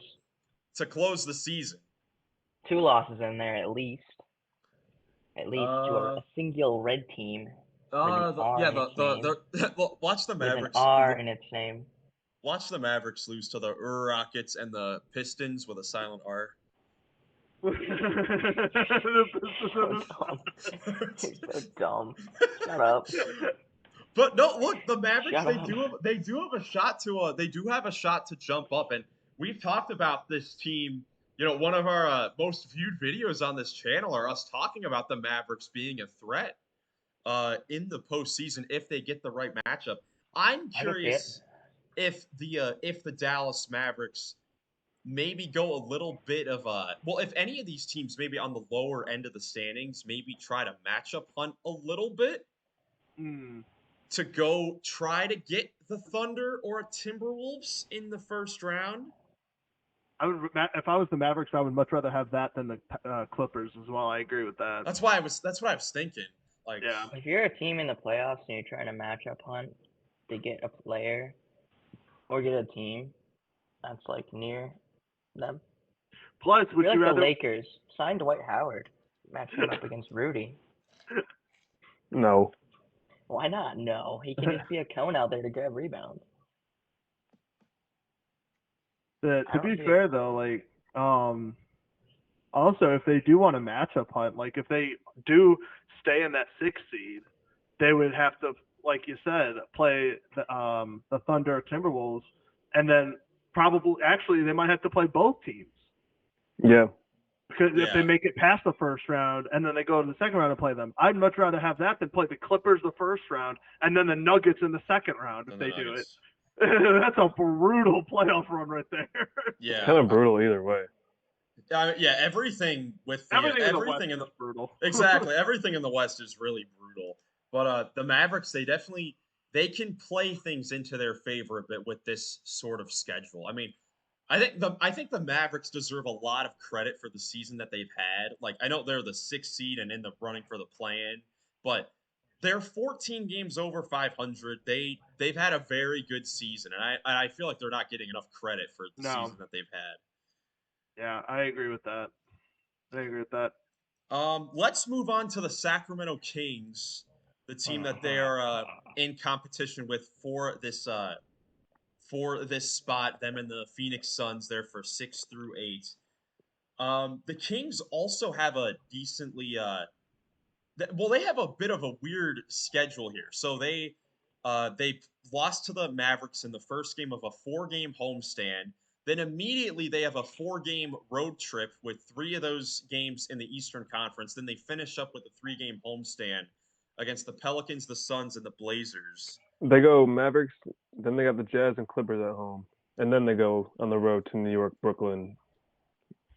to close the season. 2 losses in there at least. At least to a single red team. Watch the Mavericks. With an R in its name. Watch the Mavericks lose to the Rockets and the Pistons with a silent R. You're so dumb. Shut up. But no, look, the Mavericks they do have a shot to jump up, and we've talked about this team. You know, one of our most viewed videos on this channel are us talking about the Mavericks being a threat in the postseason if they get the right matchup. I'm curious if the Dallas Mavericks maybe go a little bit of if any of these teams maybe on the lower end of the standings maybe try to matchup hunt a little bit. to go try to get the Thunder or Timberwolves in the first round? If I was the Mavericks, I would much rather have that than the Clippers as well. I agree with that. That's what I was thinking. Like, Yeah. If you're a team in the playoffs and you're trying to matchup hunt to get a player or get a team that's like near them, Plus, would you're you like rather? the Lakers. Sign Dwight Howard, match him up against Rudy. No. Why not? No, he can just be a cone out there to grab rebounds. To be fair though, like also if they do want a matchup hunt, like if they do stay in that 6th seed, they would have to, like you said, play the Thunder or Timberwolves, and then actually they might have to play both teams. Yeah. Because if they make it past the first round and then they go to the second round and play them, I'd much rather have that than play the Clippers the first round and then the Nuggets in the second round if they do it. That's a brutal playoff run right there. yeah, It's kind of brutal either way. yeah, everything with the everything in the West is brutal. Exactly, everything in the West is really brutal. But the Mavericks, they can play things into their favor a bit with this sort of schedule. I mean, I think the Mavericks deserve a lot of credit for the season that they've had. Like, I know they're the 6th seed and in the running for the play-in, but they're 14 games over 500. They've had a very good season, and I feel like they're not getting enough credit for the season that they've had. Yeah, I agree with that. Let's move on to the Sacramento Kings, the team that they are in competition with for this spot. Them and the Phoenix Suns there for 6 through 8. The Kings also have a decently they have a bit of a weird schedule here. So they lost to the Mavericks in the first game of a 4-game homestand. Then immediately they have a 4-game road trip with 3 of those games in the Eastern Conference. Then they finish up with a 3-game homestand against the Pelicans, the Suns, and the Blazers. They go Mavericks, then they got the Jazz and Clippers at home, and then they go on the road to New York, Brooklyn,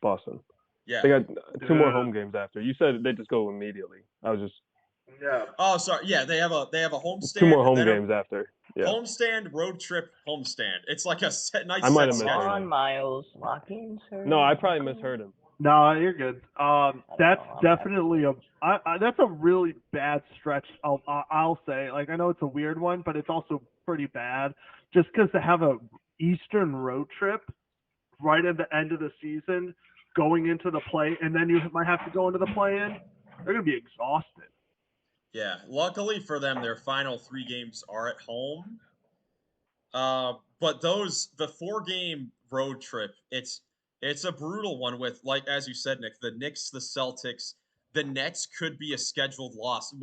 Boston. Yeah. They got 2 more home games after. You said they just go immediately. I was just. Yeah. Oh, sorry. Yeah, they have a homestand. 2 more home games after. Yeah. Homestand, road trip, homestand. It's like a nice I might have schedule. Come on, Miles. Lock-ins. No, I probably misheard him. No, you're good. That's definitely that's a really bad stretch. I'll say. Like, I know it's a weird one, but it's also pretty bad. Just because to have a Eastern road trip right at the end of the season, going into the play, and then you might have to go into the play-in, they're gonna be exhausted. Yeah, luckily for them, their final 3 games are at home. But the 4-game road trip, it's a brutal one with, like as you said, Nick, the Knicks, the Celtics, the Nets could be a scheduled loss.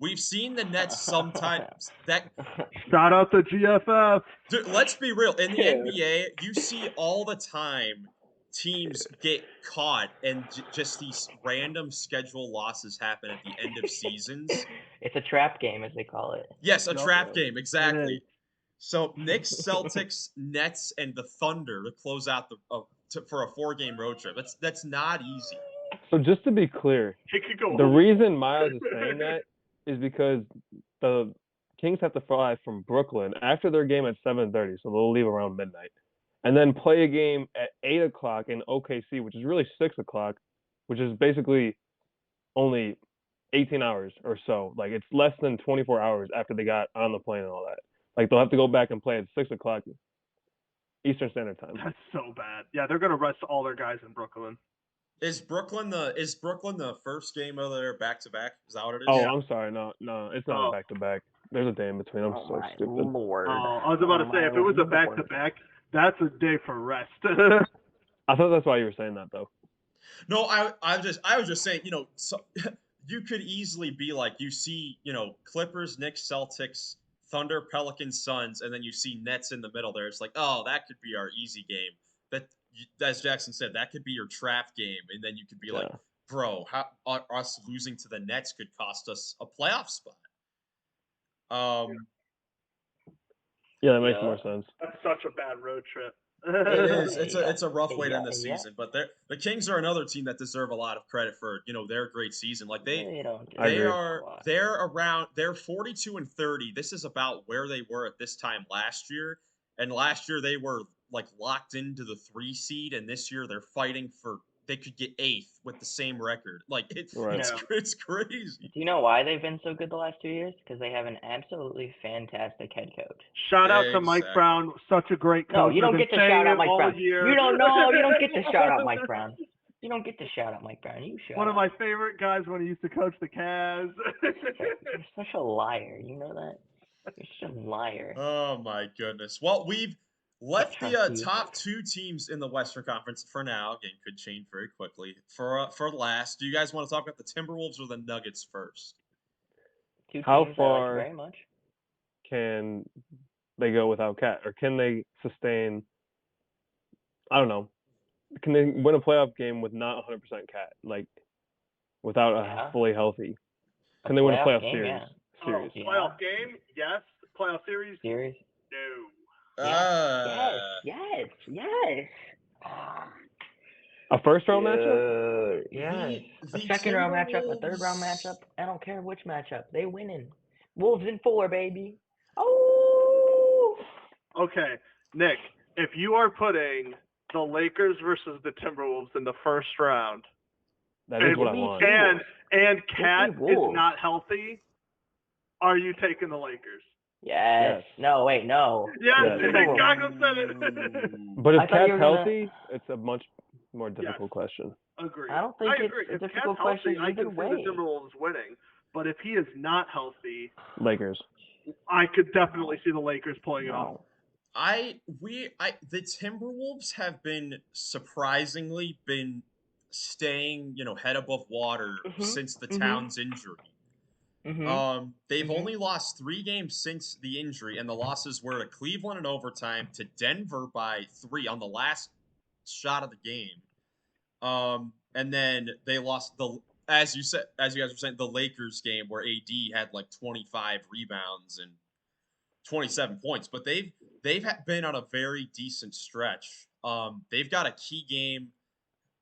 We've seen the Nets sometimes. Shout out to GFF. Dude, let's be real. In the NBA, you see all the time teams get caught and just these random schedule losses happen at the end of seasons. It's a trap game, as they call it. Yes, a trap game, exactly. So Knicks, Celtics, Nets, and the Thunder to close out for a 4-game road trip. That's not easy. So just to be clear, the reason Miles is saying that is because the Kings have to fly from Brooklyn after their game at 7:30, so they'll leave around midnight, and then play a game at 8 o'clock in OKC, which is really 6 o'clock, which is basically only 18 hours or so. Like, it's less than 24 hours after they got on the plane and all that. Like, they'll have to go back and play at 6 o'clock Eastern Standard Time. That's so bad. Yeah, they're gonna rest all their guys in Brooklyn. Is Brooklyn the first game of their back-to-back? Is that what it is? Oh, yeah. I'm sorry. No, it's not a back-to-back. There's a day in between. I'm so stupid. Lord. Oh, I was about to say, if it was a back-to-back, that's a day for rest. I thought that's why you were saying that, though. No, I was just saying, so, you could easily be like, you see, Clippers, Knicks, Celtics, Thunder, Pelicans, Suns, and then you see Nets in the middle there. It's like, oh, that could be our easy game. That, as Jackson said, that could be your trap game, and then you could be like, bro, us losing to the Nets could cost us a playoff spot. Yeah, that makes more sense. That's such a bad road trip. It is. It's Yeah. a rough way to end the Yeah. season, but the Kings are another team that deserve a lot of credit for their great season. Like They don't I agree. they're 42-30. This is about where they were at this time last year, and last year they were like locked into the 3 seed, and this year they're fighting for they could get 8th with the same record. Like Right. it's crazy. Do you know why they've been so good the last 2 years? Because they have an absolutely fantastic head coach. Shout out to Mike Exactly. Brown, such a great coach. No, you don't We've get to been shout saying out it Mike all Brown. year. You don't know. You don't get to shout out Mike Brown. You don't get to shout out Mike Brown. You shout One of out. my favorite guys when he used to coach the Cavs. You're such a liar. You know that? You're such a liar. Oh my goodness. Well, we've left the trust you. top 2 teams in the Western Conference for now. Game could change very quickly. For last, do you guys want to talk about the Timberwolves or the Nuggets first? Two How teams far- I like very much. Can they go without Cat, or can they sustain? I don't know. Can they win a playoff game with not 100% Cat, like without Yeah. a fully healthy? Can they win a playoff game, series? yeah. Series. Yeah. Playoff game, yes. Playoff series, Series? no. Yes. A first round matchup? Yes. The A second round matchup, a third round Timberwolves- matchup. I don't care which matchup. They winning. Wolves in 4, baby. Oh. Okay, Nick, if you are putting the Lakers versus the Timberwolves in the first round, That is what I want. and Cat is Wolves. not healthy, are you taking the Lakers? Yes. No, wait, no. Yes, Yes. Nick Gago said it. But if I thought you Cat's were gonna- healthy, it's a much more difficult question. Agree. I don't think it's agree. a If difficult Cat's healthy, question I either can see way. the Timberwolves winning. But if he is not healthy, Lakers. I could definitely see the Lakers pulling it off. No. The Timberwolves have been surprisingly been staying, head above water since the Towns injury. They've only lost 3 games since the injury, and the losses were to Cleveland in overtime, to Denver by 3 on the last shot of the game. And then they lost as you guys were saying, the Lakers game where AD had like 25 rebounds and 27 points, but they've been on a very decent stretch. They've got a key game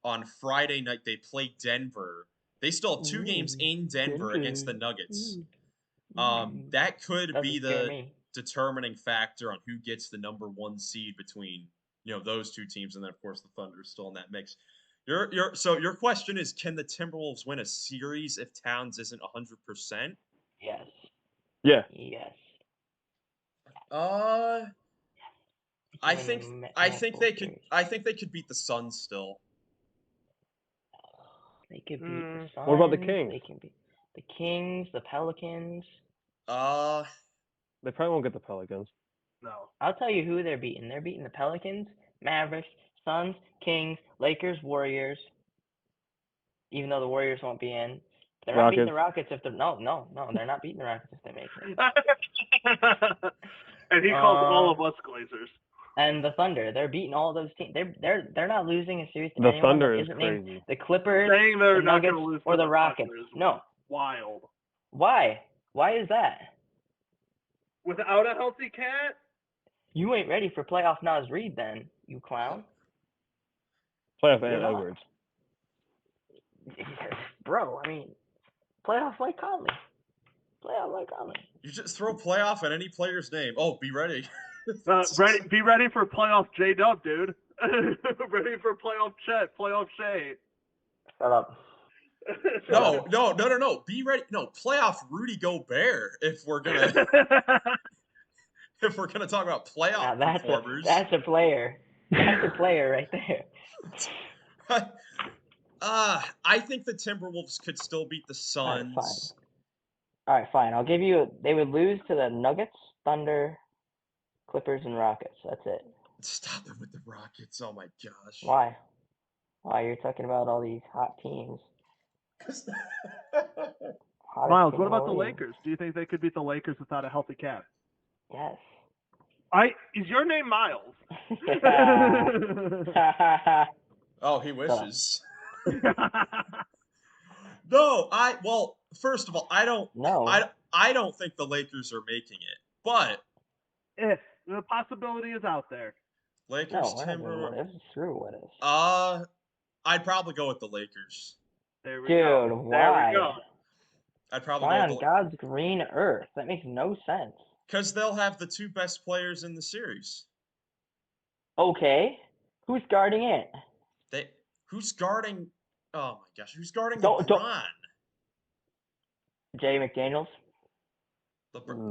on Friday night. They play Denver. They still have 2 games in Denver against the Nuggets. That could be the determining factor on who gets the number 1 seed between those 2 teams, and then of course the Thunder is still in that mix. So your question is, can the Timberwolves win a series if Towns isn't 100%? Yes. Yeah. Yes. I think they could beat the Suns still. They could beat the Suns. What about the Kings? They can beat the Kings, the Pelicans. They probably won't get the Pelicans. No. I'll tell you who they're beating. They're beating the Pelicans, Mavericks, Suns, Kings, Lakers, Warriors. Even though the Warriors won't be in. They're not beating the Rockets if they're no, they're not beating the Rockets if they make it. And he calls all of us Glazers. And the Thunder, they're beating all those teams. They're not losing a series to The anyone Thunder that is isn't crazy. named the Clippers, Saying they're the not Nuggets, going to lose or to the Rockets. Thunder is No. Wild. Why? Why is that? Without a healthy Cat? You ain't ready for playoff Nas Reed then, you clown. Playoff You're and not. Edwards. Bro, I mean, playoff Mike Conley. Playoff Mike Conley. You just throw playoff at any player's name. Oh, be ready. Be ready for playoff J-Dub, dude. Ready for playoff Chet, playoff Shea. Shut up. No. Be ready. No, playoff Rudy Gobert. If we're gonna talk about playoff performers. That's a player. That's a player right there. I think the Timberwolves could still beat the Suns. All right, fine. I'll give you. They would lose to the Nuggets, Thunder, Clippers, and Rockets. That's it. Stop them with the Rockets. Oh my gosh. Why? Why you're talking about all these hot teams? Miles, what about the Lakers? Do you think they could beat the Lakers without a healthy Cat? Yes. Is your name Miles? Oh, he wishes. No, first of all, I don't think the Lakers are making it. But The possibility is out there. Lakers, No, we're not doing Timber. what ifs. Screw what ifs. I'd probably go with the Lakers. There we Dude, go. why? There we go. I'd probably Why go on with the God's green earth? That makes no sense. because they'll have the 2 best players in the series. Okay, who's guarding it? Who's guarding? Oh my gosh, who's guarding Don't- LeBron? Jay McDaniels?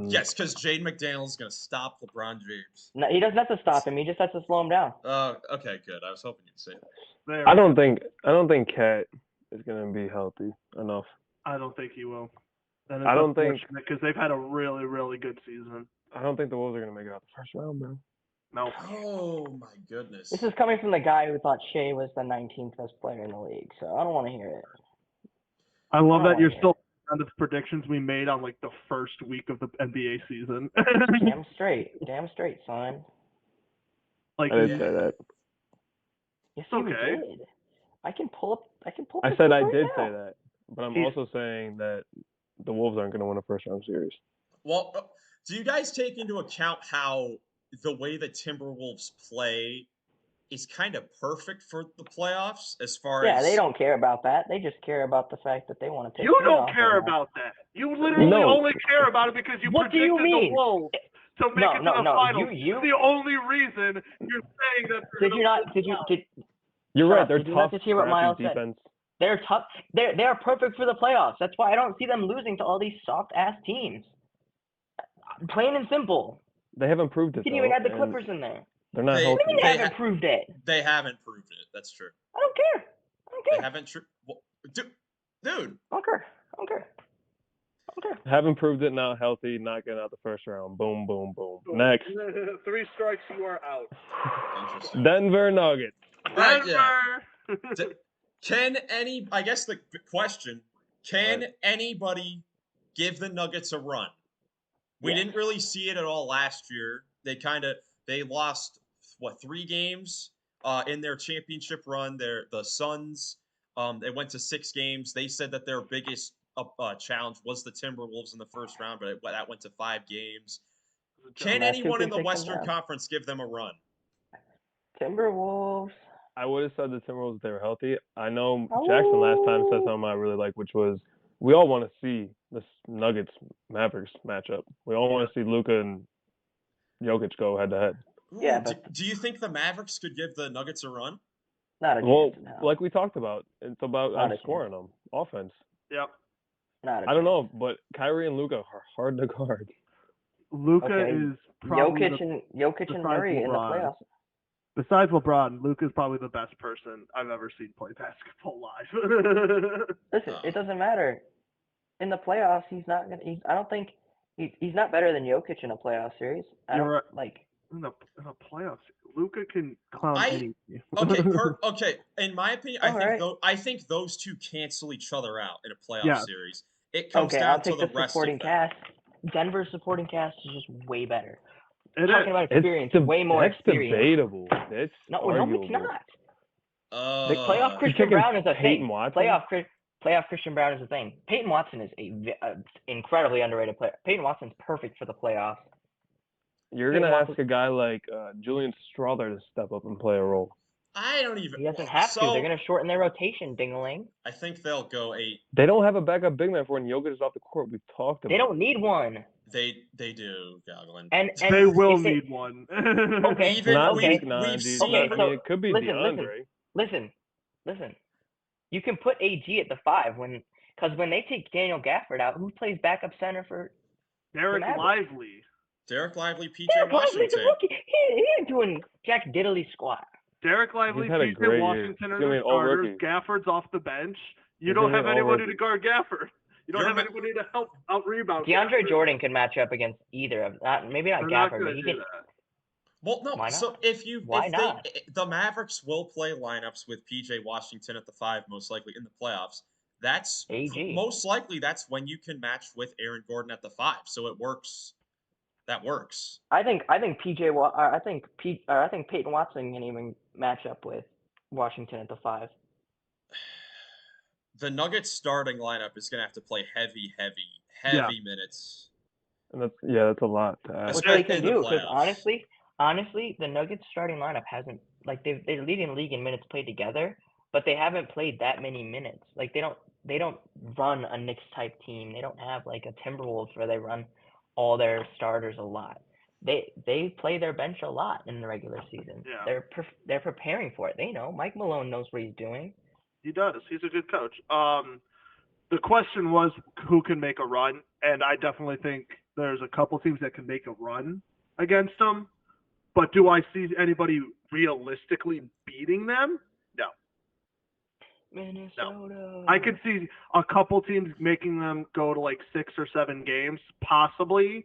Yes, because Jaden McDaniels is gonna stop LeBron James. No, he doesn't have to stop him. He just has to slow him down. Okay, good. I was hoping you'd say that. There I we don't go. think Cat is gonna be healthy enough. I don't think he will. I don't think because they've had a really, really good season. I don't think the Wolves are gonna make it out the first round, bro. No. Oh my goodness. This is coming from the guy who thought Shea was the 19th best player in the league, so I don't want to hear it. I love Oh, that you're yeah. still on the predictions we made on like the first week of the NBA season. Damn straight, son. Like I didn't say that. Yes, you Okay. did. I can pull up. I the said clip I right did now. say that, but I'm He's- also saying that the Wolves aren't gonna win a first round series. Well, do you guys take into account how the way the Timberwolves play is kind of perfect for the playoffs as far Yeah, as they don't care about that. They just care about the fact that they want to take. You Cade don't off care right now. about that. You literally No. only care about it because you What do you predicted mean? the Wolves to make it to the No. finals. You It's the only reason you're saying that. did you not? Did You're Shut right. up. They're Did you not tough, just hear what scrappy Miles said? defense. They're tough. They're perfect for the playoffs. That's why I don't see them losing to all these soft ass teams. Plain and simple. They haven't proved You it. can even though, add the and Clippers in there. They're not They- healthy. They They haven't ha- proved it. they haven't proved it. That's true. I don't care. They haven't dude. I don't care. Haven't proved it. Not healthy. Not getting out the first round. Boom, boom, boom. Next, 3 strikes, you are out. Interesting. Denver Nuggets. Right, yeah. Denver. I guess the question, can Right. anybody give the Nuggets a run? We Yes. didn't really see it at all last year. They lost 3 games in their championship run. The Suns, they went to 6 games. They said that their biggest challenge was the Timberwolves in the first round, but that went to 5 games. Can That's who anyone can in the take them Western down. Conference give them a run? Timberwolves. I would have said the Timberwolves if they were healthy. I know Jackson last time said something I really like, which was we all want to see this Nuggets Mavericks matchup. We all want to see Luka and Jokic go head to head. Yeah, Ooh, but- do you think the Mavericks could give the Nuggets a run? Not a Well, chance in hell. like we talked about, it's about Not a outscoring them, offense. Yep. Not a I don't chance. know, but Kyrie and Luka are hard to guard. Luka Okay. is probably Jokic and Murray in the LeBron. playoffs. besides LeBron, Luka's probably the best person I've ever seen play basketball live. Listen, it doesn't matter. In the playoffs, he's not gonna. I don't think he's not better than Jokic in a playoff series. I don't You're right. like. in the playoffs, Luka can clown I- any. Okay. In my opinion, I think those two cancel each other out in a playoff Yeah. series. It comes Okay, down I'll to take the the rest supporting of them. cast. Denver's supporting cast is just way better. It Talking is. about experience, way more That's experience. debatable. It's No, arguable. it's not. Uh, The playoff Christian taking Brown is a Peyton thing. Watson? Playoff Christian Brown is a thing. Peyton Watson is a incredibly underrated player. Peyton Watson's perfect for the playoffs. You're Peyton gonna ask Watson- a guy like Julian Strawther to step up and play a role. I don't even. He doesn't have to. So, They're going to shorten their rotation, ding-a-ling. I think they'll go 8. They don't have a backup big man for when Jokic is off the court. We've talked about. They don't need one. They do, Goglin. And They will if they- need one. Okay. Even Not okay. week 9, we've dude. seen. Okay, I so mean, it could be listen. DeAndre. Listen. You can put AG at the 5 because when they take Daniel Gafford out, who plays backup center for Derek Mavericks? Lively. Derek Lively, PJ Derek Lively's a Washington. rookie. He ain't doing jack diddly squat. Derek Lively, He's had a PJ great year. Washington are He's gonna be the an all starters. rookie. Gafford's off the bench. You He's don't gonna have be an anybody all-rookie. to guard Gafford. You don't You're have ma- anybody to help out rebound. DeAndre Gafford. Jordan can match up against either of maybe not They're not Gafford, gonna but he do can. that. Well, no. Why not? So Why not? the Mavericks will play lineups with PJ Washington at the 5, most likely in the playoffs. That's AG. most likely that's when you can match with Aaron Gordon at the 5. So it works. That works. I think Peyton Watson can even match up with Washington at the 5. The Nuggets starting lineup is going to have to play heavy Yeah. minutes. And that's a lot to ask. Which they can In the do, because playoffs. honestly, the Nuggets starting lineup hasn't like they're leading the league in minutes played together, but they haven't played that many minutes. Like they don't run a Knicks type team. They don't have like a Timberwolves where they run all their starters a lot. They play their bench a lot in the regular season. Yeah. They're preparing for it. They know Mike Malone knows what he's doing. He does. He's a good coach. The question was who can make a run, and I definitely think there's a couple teams that can make a run against them. But do I see anybody realistically beating them? No. Minnesota. I could see a couple teams making them go to like 6 or 7 games, possibly,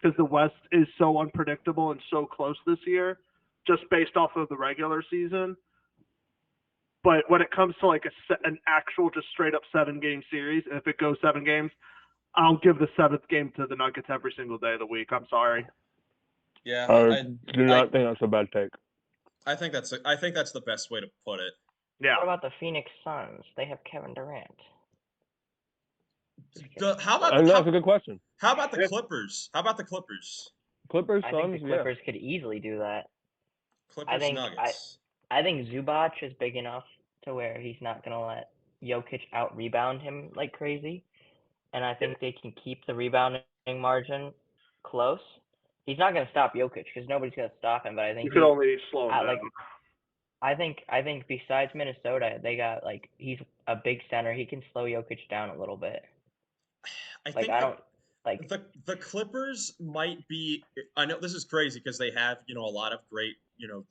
because the West is so unpredictable and so close this year, just based off of the regular season. But when it comes to like an actual just straight up 7-game series, and if it goes 7 games, I'll give the 7th game to the Nuggets every single day of the week. I'm sorry. Yeah, I do not think that's a bad take. I think that's the best way to put it. Yeah. What about the Phoenix Suns? They have Kevin Durant. That's a good question. How about the Clippers? Clippers, I Suns, think the Clippers could easily do that. Clippers, Nuggets. I think Zubac is big enough to where he's not gonna let Jokic out rebound him like crazy, and I think they can keep the rebounding margin close. He's not gonna stop Jokic because nobody's gonna stop him, but I think you could only slow him down. like I think besides Minnesota, they got like he's a big center. He can slow Jokic down a little bit. The Clippers might be. I know this is crazy because they have a lot of great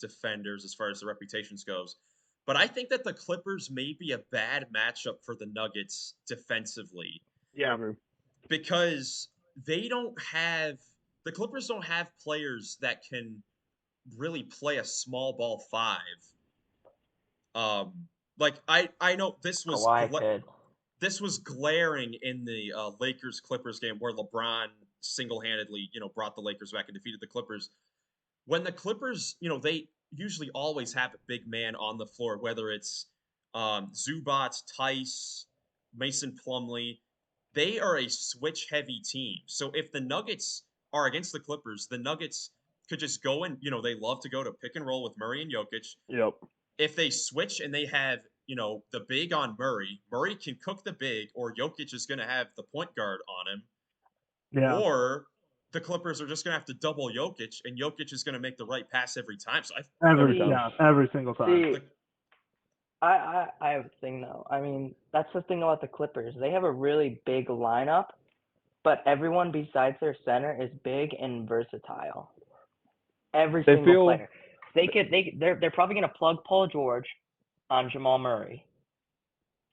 defenders as far as the reputations goes, but I think that the Clippers may be a bad matchup for the Nuggets defensively. Yeah, because the Clippers don't have players that can really play a small ball 5. Like I know this was glaring in the Lakers Clippers game where LeBron single-handedly brought the Lakers back and defeated the Clippers. When the Clippers they usually always have a big man on the floor, whether it's Zubac, Tice, Mason Plumlee. They are a switch-heavy team. So if the Nuggets are against the Clippers, the Nuggets could just go and they love to go to pick and roll with Murray and Jokic. Yep. If they switch and they have the big on Murray, Murray can cook the big, or Jokic is going to have the point guard on him. Yeah. Or the Clippers are just going to have to double Jokic, and Jokic is going to make the right pass every time. So every single time. I have a thing though. I mean, that's the thing about the Clippers. They have a really big lineup, but everyone besides their center is big and versatile. Every single player. They're probably gonna plug Paul George on Jamal Murray.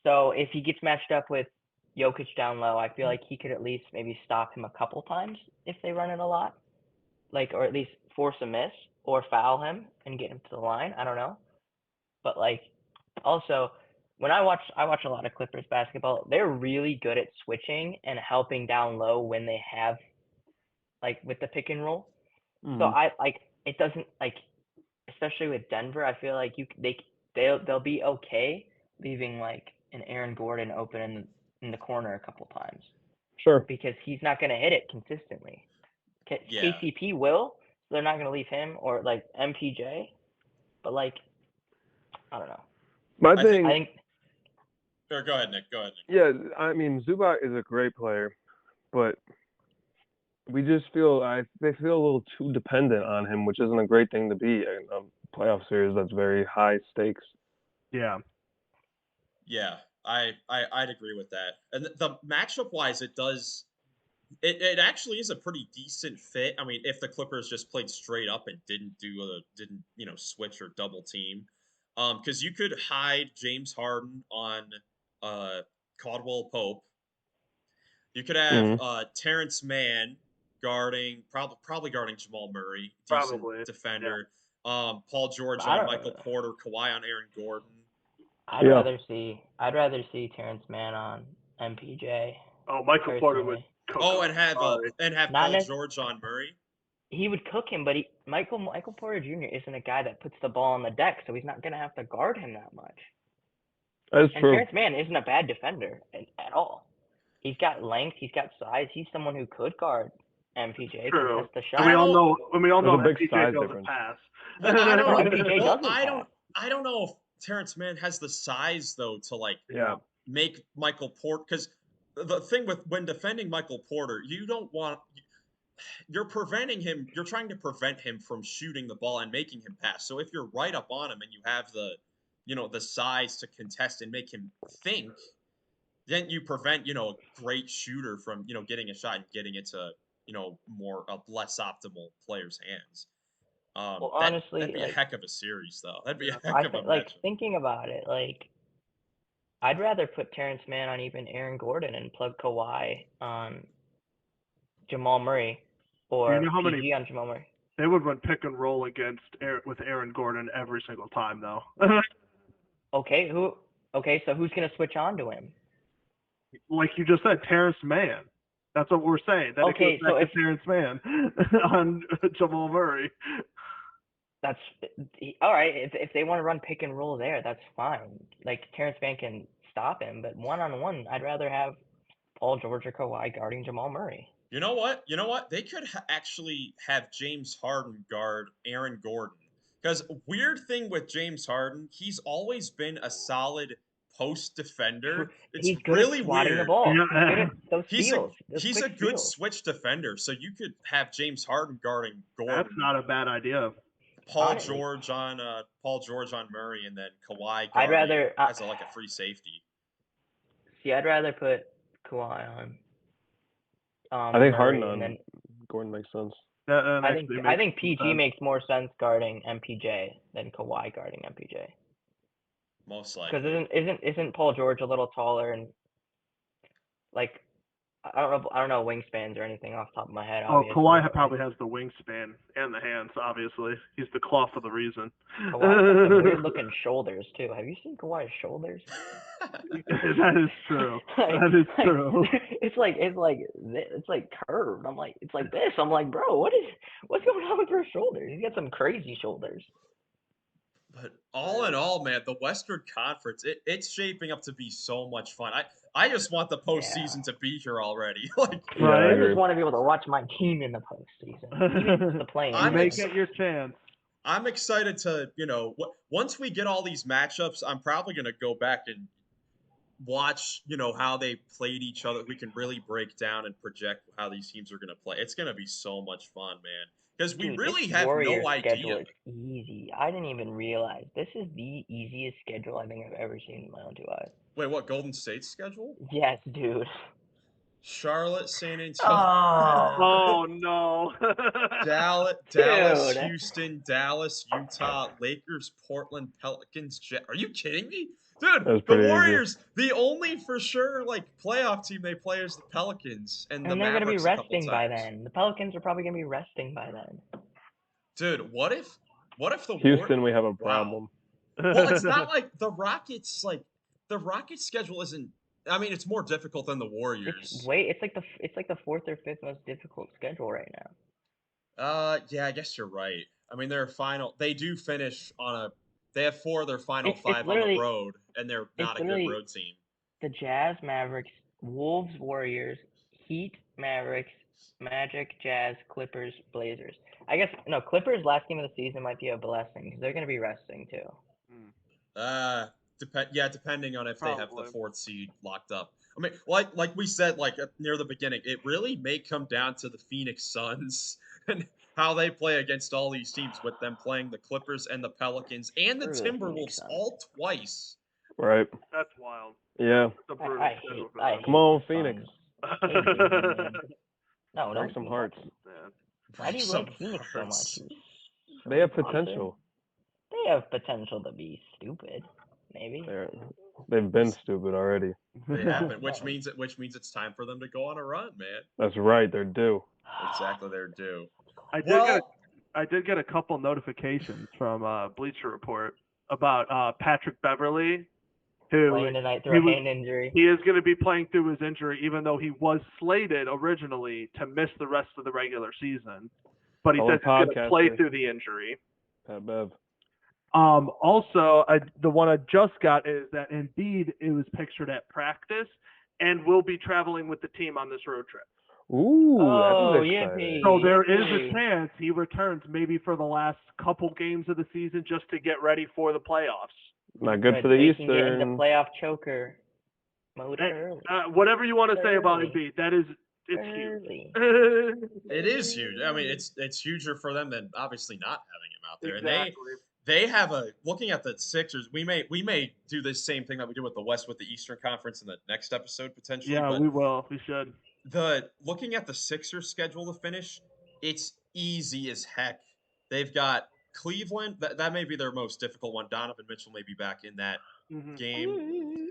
So if he gets matched up with Jokic down low, I feel like he could at least maybe stop him a couple times if they run it a lot. Or at least force a miss or foul him and get him to the line. I don't know. But also, when I watch a lot of Clippers basketball, they're really good at switching and helping down low when they have with the pick and roll. Mm-hmm. So it doesn't especially with Denver, I feel like they'll be okay leaving an Aaron Gordon open in the corner a couple times. Sure. Because he's not going to hit it consistently. KCP will, so they're not going to leave him, or MPJ, but I don't know. I think. Sure, go ahead, Nick. Yeah, I mean, Zubac is a great player, but we just feel they feel a little too dependent on him, which isn't a great thing to be in a playoff series that's very high stakes. Yeah. Yeah, I'd agree with that. And the matchup wise, it actually is a pretty decent fit. I mean, if the Clippers just played straight up and didn't switch or double team. Because you could hide James Harden on Caldwell Pope. You could have Terrence Mann probably guarding Jamal Murray, decent defender. Yeah. Paul George on Michael Porter, Kawhi on Aaron Gordon. I'd rather see Terrence Mann on MPJ. Oh, Michael Porter would cook him. And have Paul George on Murray. He would cook him, but Michael Porter Jr. isn't a guy that puts the ball on the deck, so he's not going to have to guard him that much. That's true. Terrence Mann isn't a bad defender at all. He's got length, he's got size, he's someone who could guard MPJ True. can miss the And we shot. all know. And we all know There's a big MPJ size doesn't difference. pass. Well, I don't No, know. MPJ Well, doesn't pass. I don't know if Terrence Mann has the size though to like Yeah. make Michael Porter, because the thing with when defending Michael Porter, you're preventing him, you're trying to prevent him from shooting the ball and making him pass. So if you're right up on him and you have the size to contest and make him think, then you prevent, a great shooter from, getting a shot and getting it to, more less optimal players' hands. Well, That'd honestly, be a like, heck of a series, though. That'd be a I heck of a think, like, matchup. thinking about it, like, I'd rather put Terrence Mann on even Aaron Gordon and plug Kawhi on Jamal Murray, or You know how many- PG on Jamal Murray. They would run pick and roll with Aaron Gordon every single time, though. Okay, so who's gonna switch on to him? Like you just said, Terrence Mann. That's what we're saying. That Okay, it goes back to Terrence Mann on Jamal Murray. That's all right. If they want to run pick and roll there, that's fine. Like Terrence Mann can stop him, but 1-on-1, I'd rather have Paul George or Kawhi guarding Jamal Murray. You know what? They could actually have James Harden guard Aaron Gordon. Because weird thing with James Harden, he's always been a solid post defender. It's He's good really at swatting weird. the ball. Yeah. He's good at those He's steals. he's a good switch defender. So you could have James Harden guarding Gordon. That's not a bad idea. Paul Honestly. George on Murray, and then Kawhi I'd rather as like a free safety. See, I'd rather put Kawhi on. I think Harden Murray, on and then Gordon makes sense. I think PG makes more sense guarding MPJ than Kawhi guarding MPJ. Most likely. Because isn't Paul George a little taller and like I don't know wingspans or anything off the top of my head. Oh, Obviously, Kawhi probably has the wingspan and the hands. Obviously, he's the cloth of the reason. Kawhi's got some weird looking shoulders too. Have you seen Kawhi's shoulders? That is true. That is true. It's like curved. It's like this. I'm like, bro, what's going on with your shoulders? He's got some crazy shoulders. But all in all, man, the Western Conference, it's shaping up to be so much fun. I just want the postseason to be here already. Like, Right. I just want to be able to watch my team in the postseason. Even the play-in. You may get your chance. I'm excited to, once we get all these matchups, I'm probably going to go back and watch, how they played each other. We can really break down and project how these teams are going to play. It's going to be so much fun, man. Because we really have Warriors no idea. schedule is easy. I didn't even realize this is the easiest schedule I think I've ever seen in my own 2 eyes. Wait, what? Golden State's schedule? Yes, dude. Charlotte, San Antonio. Oh no. Dallas, Dude. Houston, Dallas, Utah, Lakers, Portland, Pelicans. Are you kidding me? Dude, the Warriors, the only for sure playoff team they play is the Pelicans and the they're going to be Mavericks resting by then. The Pelicans are probably going to be resting by then. Dude, what if the Houston, we have a problem. Wow. Well, it's not like the Rockets. The Rockets schedule isn't. I mean, it's more difficult than the Warriors. It's like the fourth or fifth most difficult schedule right now. Yeah, I guess you're right. I mean, they do finish they have 4 of their final 5 on the road, and they're not a good road team. The Jazz, Mavericks, Wolves, Warriors, Heat, Mavericks, Magic, Jazz, Clippers, Blazers. I guess no, Clippers last game of the season might be a blessing because they're going to be resting too. Depending on if they have the 4th seed locked up. I mean, like we said, near the beginning, it really may come down to the Phoenix Suns and how they play against all these teams, with them playing the Clippers and the Pelicans and the Timberwolves all twice. Right. That's wild. Yeah. Come on, Phoenix. No, break some hearts. Why do you like Phoenix so much? They have potential. They have potential to be stupid. Maybe. They've been stupid already. They haven't, which means it's time for them to go on a run, man. That's right, they're due. Exactly, they're due. I did get a couple notifications from Bleacher Report about Patrick Beverly, who playing tonight through a hand injury. He is going to be playing through his injury, even though he was slated originally to miss the rest of the regular season. But he said he's going to play through the injury. Pat Bev. Also, the one I just got is that Embiid was pictured at practice and will be traveling with the team on this road trip. Ooh, Oh, that is yippee. exciting. So there is Yippee. a chance he returns maybe for the last couple games of the season just to get ready for the playoffs. Not good for the so he can get into Eastern. playoff choker mode Hey, early. whatever you want to say about Early. Embiid, it's huge. Early. It is huge. I mean, it's huger for them than obviously not having him out there. Exactly. And they have a looking at the Sixers. We may do this same thing that we do with the West with the Eastern Conference in the next episode potentially. Yeah, but we will. We should. looking at the Sixers schedule to finish, it's easy as heck. They've got Cleveland. That may be their most difficult one. Donovan Mitchell may be back in that game.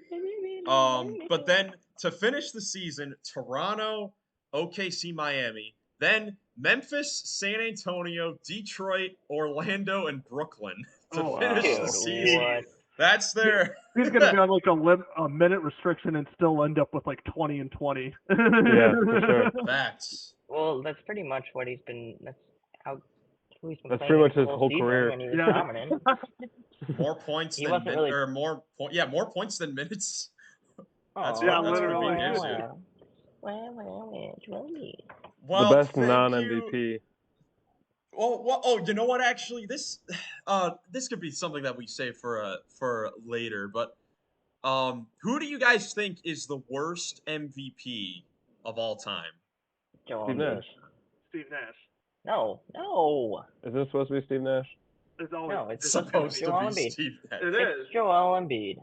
But then to finish the season, Toronto, OKC, Miami, then Memphis, San Antonio, Detroit, Orlando, and Brooklyn to Oh, finish Dude, the season. what? That's their. He's gonna be on like a minute restriction and still end up with like 20 and 20. Yeah, for sure. Facts. Well, that's pretty much what he's been. That's who he's been That's playing pretty much the his whole season career. when he was Yeah. dominant. More points He than wasn't really- or more more points than minutes. That's Oh, Yeah, what literally. Embiid gives you. Well, The best thank non-MVP. you. Oh, you know what? Actually, this could be something that we save for later. But who do you guys think is the worst MVP of all time? Joel Steve Embiid. Nash. Steve Nash. No. Isn't it supposed to be Steve Nash? It's always No, it's It's supposed supposed to Joel be Embiid. Steve Nash. It It's is. Joel Embiid.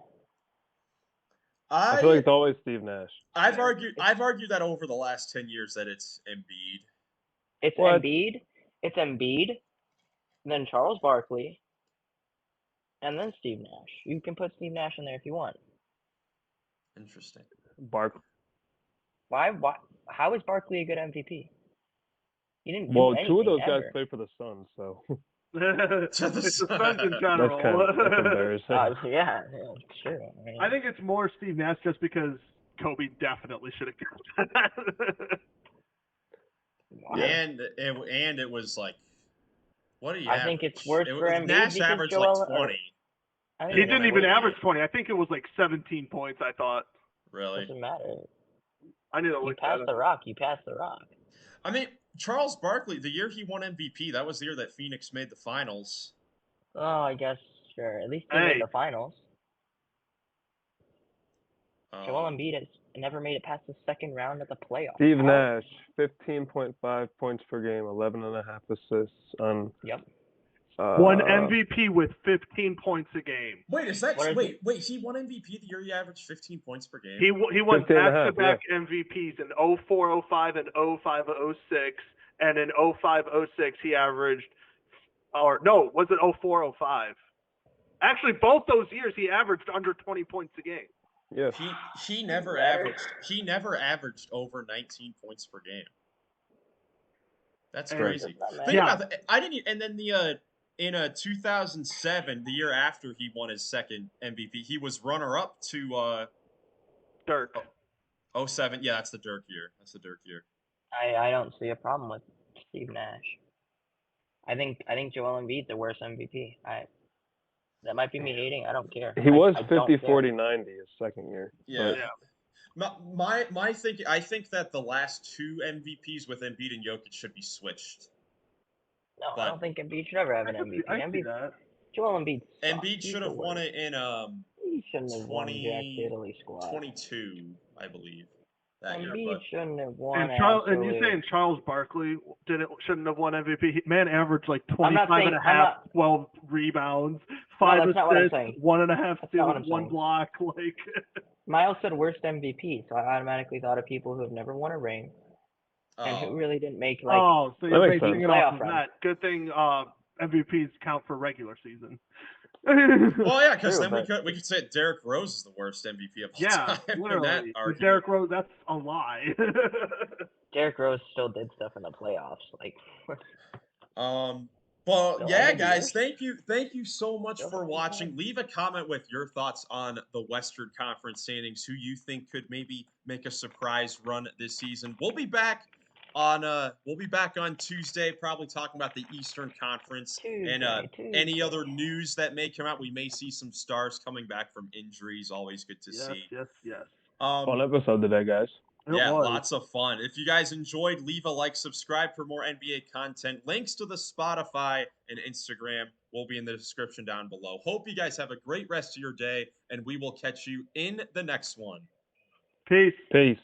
I feel like it's always Steve Nash. I've argued that over the last 10 years that it's Embiid. It's What? Embiid. It's Embiid. Then Charles Barkley. And then Steve Nash. You can put Steve Nash in there if you want. Interesting. Barkley. Why? How is Barkley a good MVP? He didn't do Well, anything two of those guys ever. played for the Suns, so It's the Suns in general. that's embarrassing. Yeah, sure. I think it's more Steve Nash just because Kobe definitely should have got that. And it was like, what do you? I think it's worse for Embiid Nash because averaged Joel- like 20. I think He it's didn't even worse. average 20. I think it was like 17 points, I thought. Really? Doesn't matter. I need to You look pass that the up. rock. You pass the rock. I mean, Charles Barkley, the year he won MVP, that was the year that Phoenix made the finals. Oh, I guess sure. At least they Hey. made the finals. Joel Um, Embiid has never made it past the second round of the playoffs. Steve How? Nash, 15.5 points per game, 11.5 assists on. Yep. Won MVP with 15 points a game. Wait, is that What is wait? He won MVP the year he averaged 15 points per game. He won 15 and a half, back-to-back MVPs in 04-05 and 05-06, and in 05-06 he averaged, or no, was it 04-05? Actually, both those years he averaged under 20 points a game. Yeah. He never averaged over 19 points per game. That's And- crazy. Not Think Yeah. about that. I didn't. And then in 2007, the year after he won his second MVP, he was runner-up to Dirk. 07. Yeah, that's the Dirk year. I don't see a problem with Steve Nash. I think Joel Embiid's the worst MVP. That might be me hating. I don't care. He was I don't 50, care. 40, 90 his second year. Yeah. Yeah. My thinking. I think that the last two MVPs with Embiid and Jokic should be switched. No, But- I don't think Embiid should ever have an I MVP. see that. Joel Embiid. Embiid should have won it in He shouldn't have won 20 Jack Italy squad. 22, I believe. That year, Embiid but shouldn't have won. And you saying Charles Barkley shouldn't have won MVP? Man averaged like 25 saying- and a half, 12 rebounds, 5 that's not what I'm assists, saying. 1.5 That's not what steals, I'm 1 saying. block. Like, Miles said worst MVP, so I automatically thought of people who have never won a ring and who really didn't make like. so That you're makes basing sense. it off of Playoff run. that. Good thing MVPs count for regular season. well, yeah, because True, then we could say Derrick Rose is the worst MVP of all Yeah, time. in that literally. But argument. Derrick Rose, that's a lie. Derrick Rose still did stuff in the playoffs, like. Well, So yeah, I'm the guys, worst. thank you so much Go for ahead. watching. Leave a comment with your thoughts on the Western Conference standings, who you think could maybe make a surprise run this season. We'll be back on Tuesday, probably talking about the Eastern Conference and any other news that may come out. We may see some stars coming back from injuries. Always good to see. Yes. Fun episode today, guys. It Yeah, was. lots of fun. If you guys enjoyed, leave a like, subscribe for more NBA content. Links to the Spotify and Instagram will be in the description down below. Hope you guys have a great rest of your day, and we will catch you in the next one. Peace. Peace.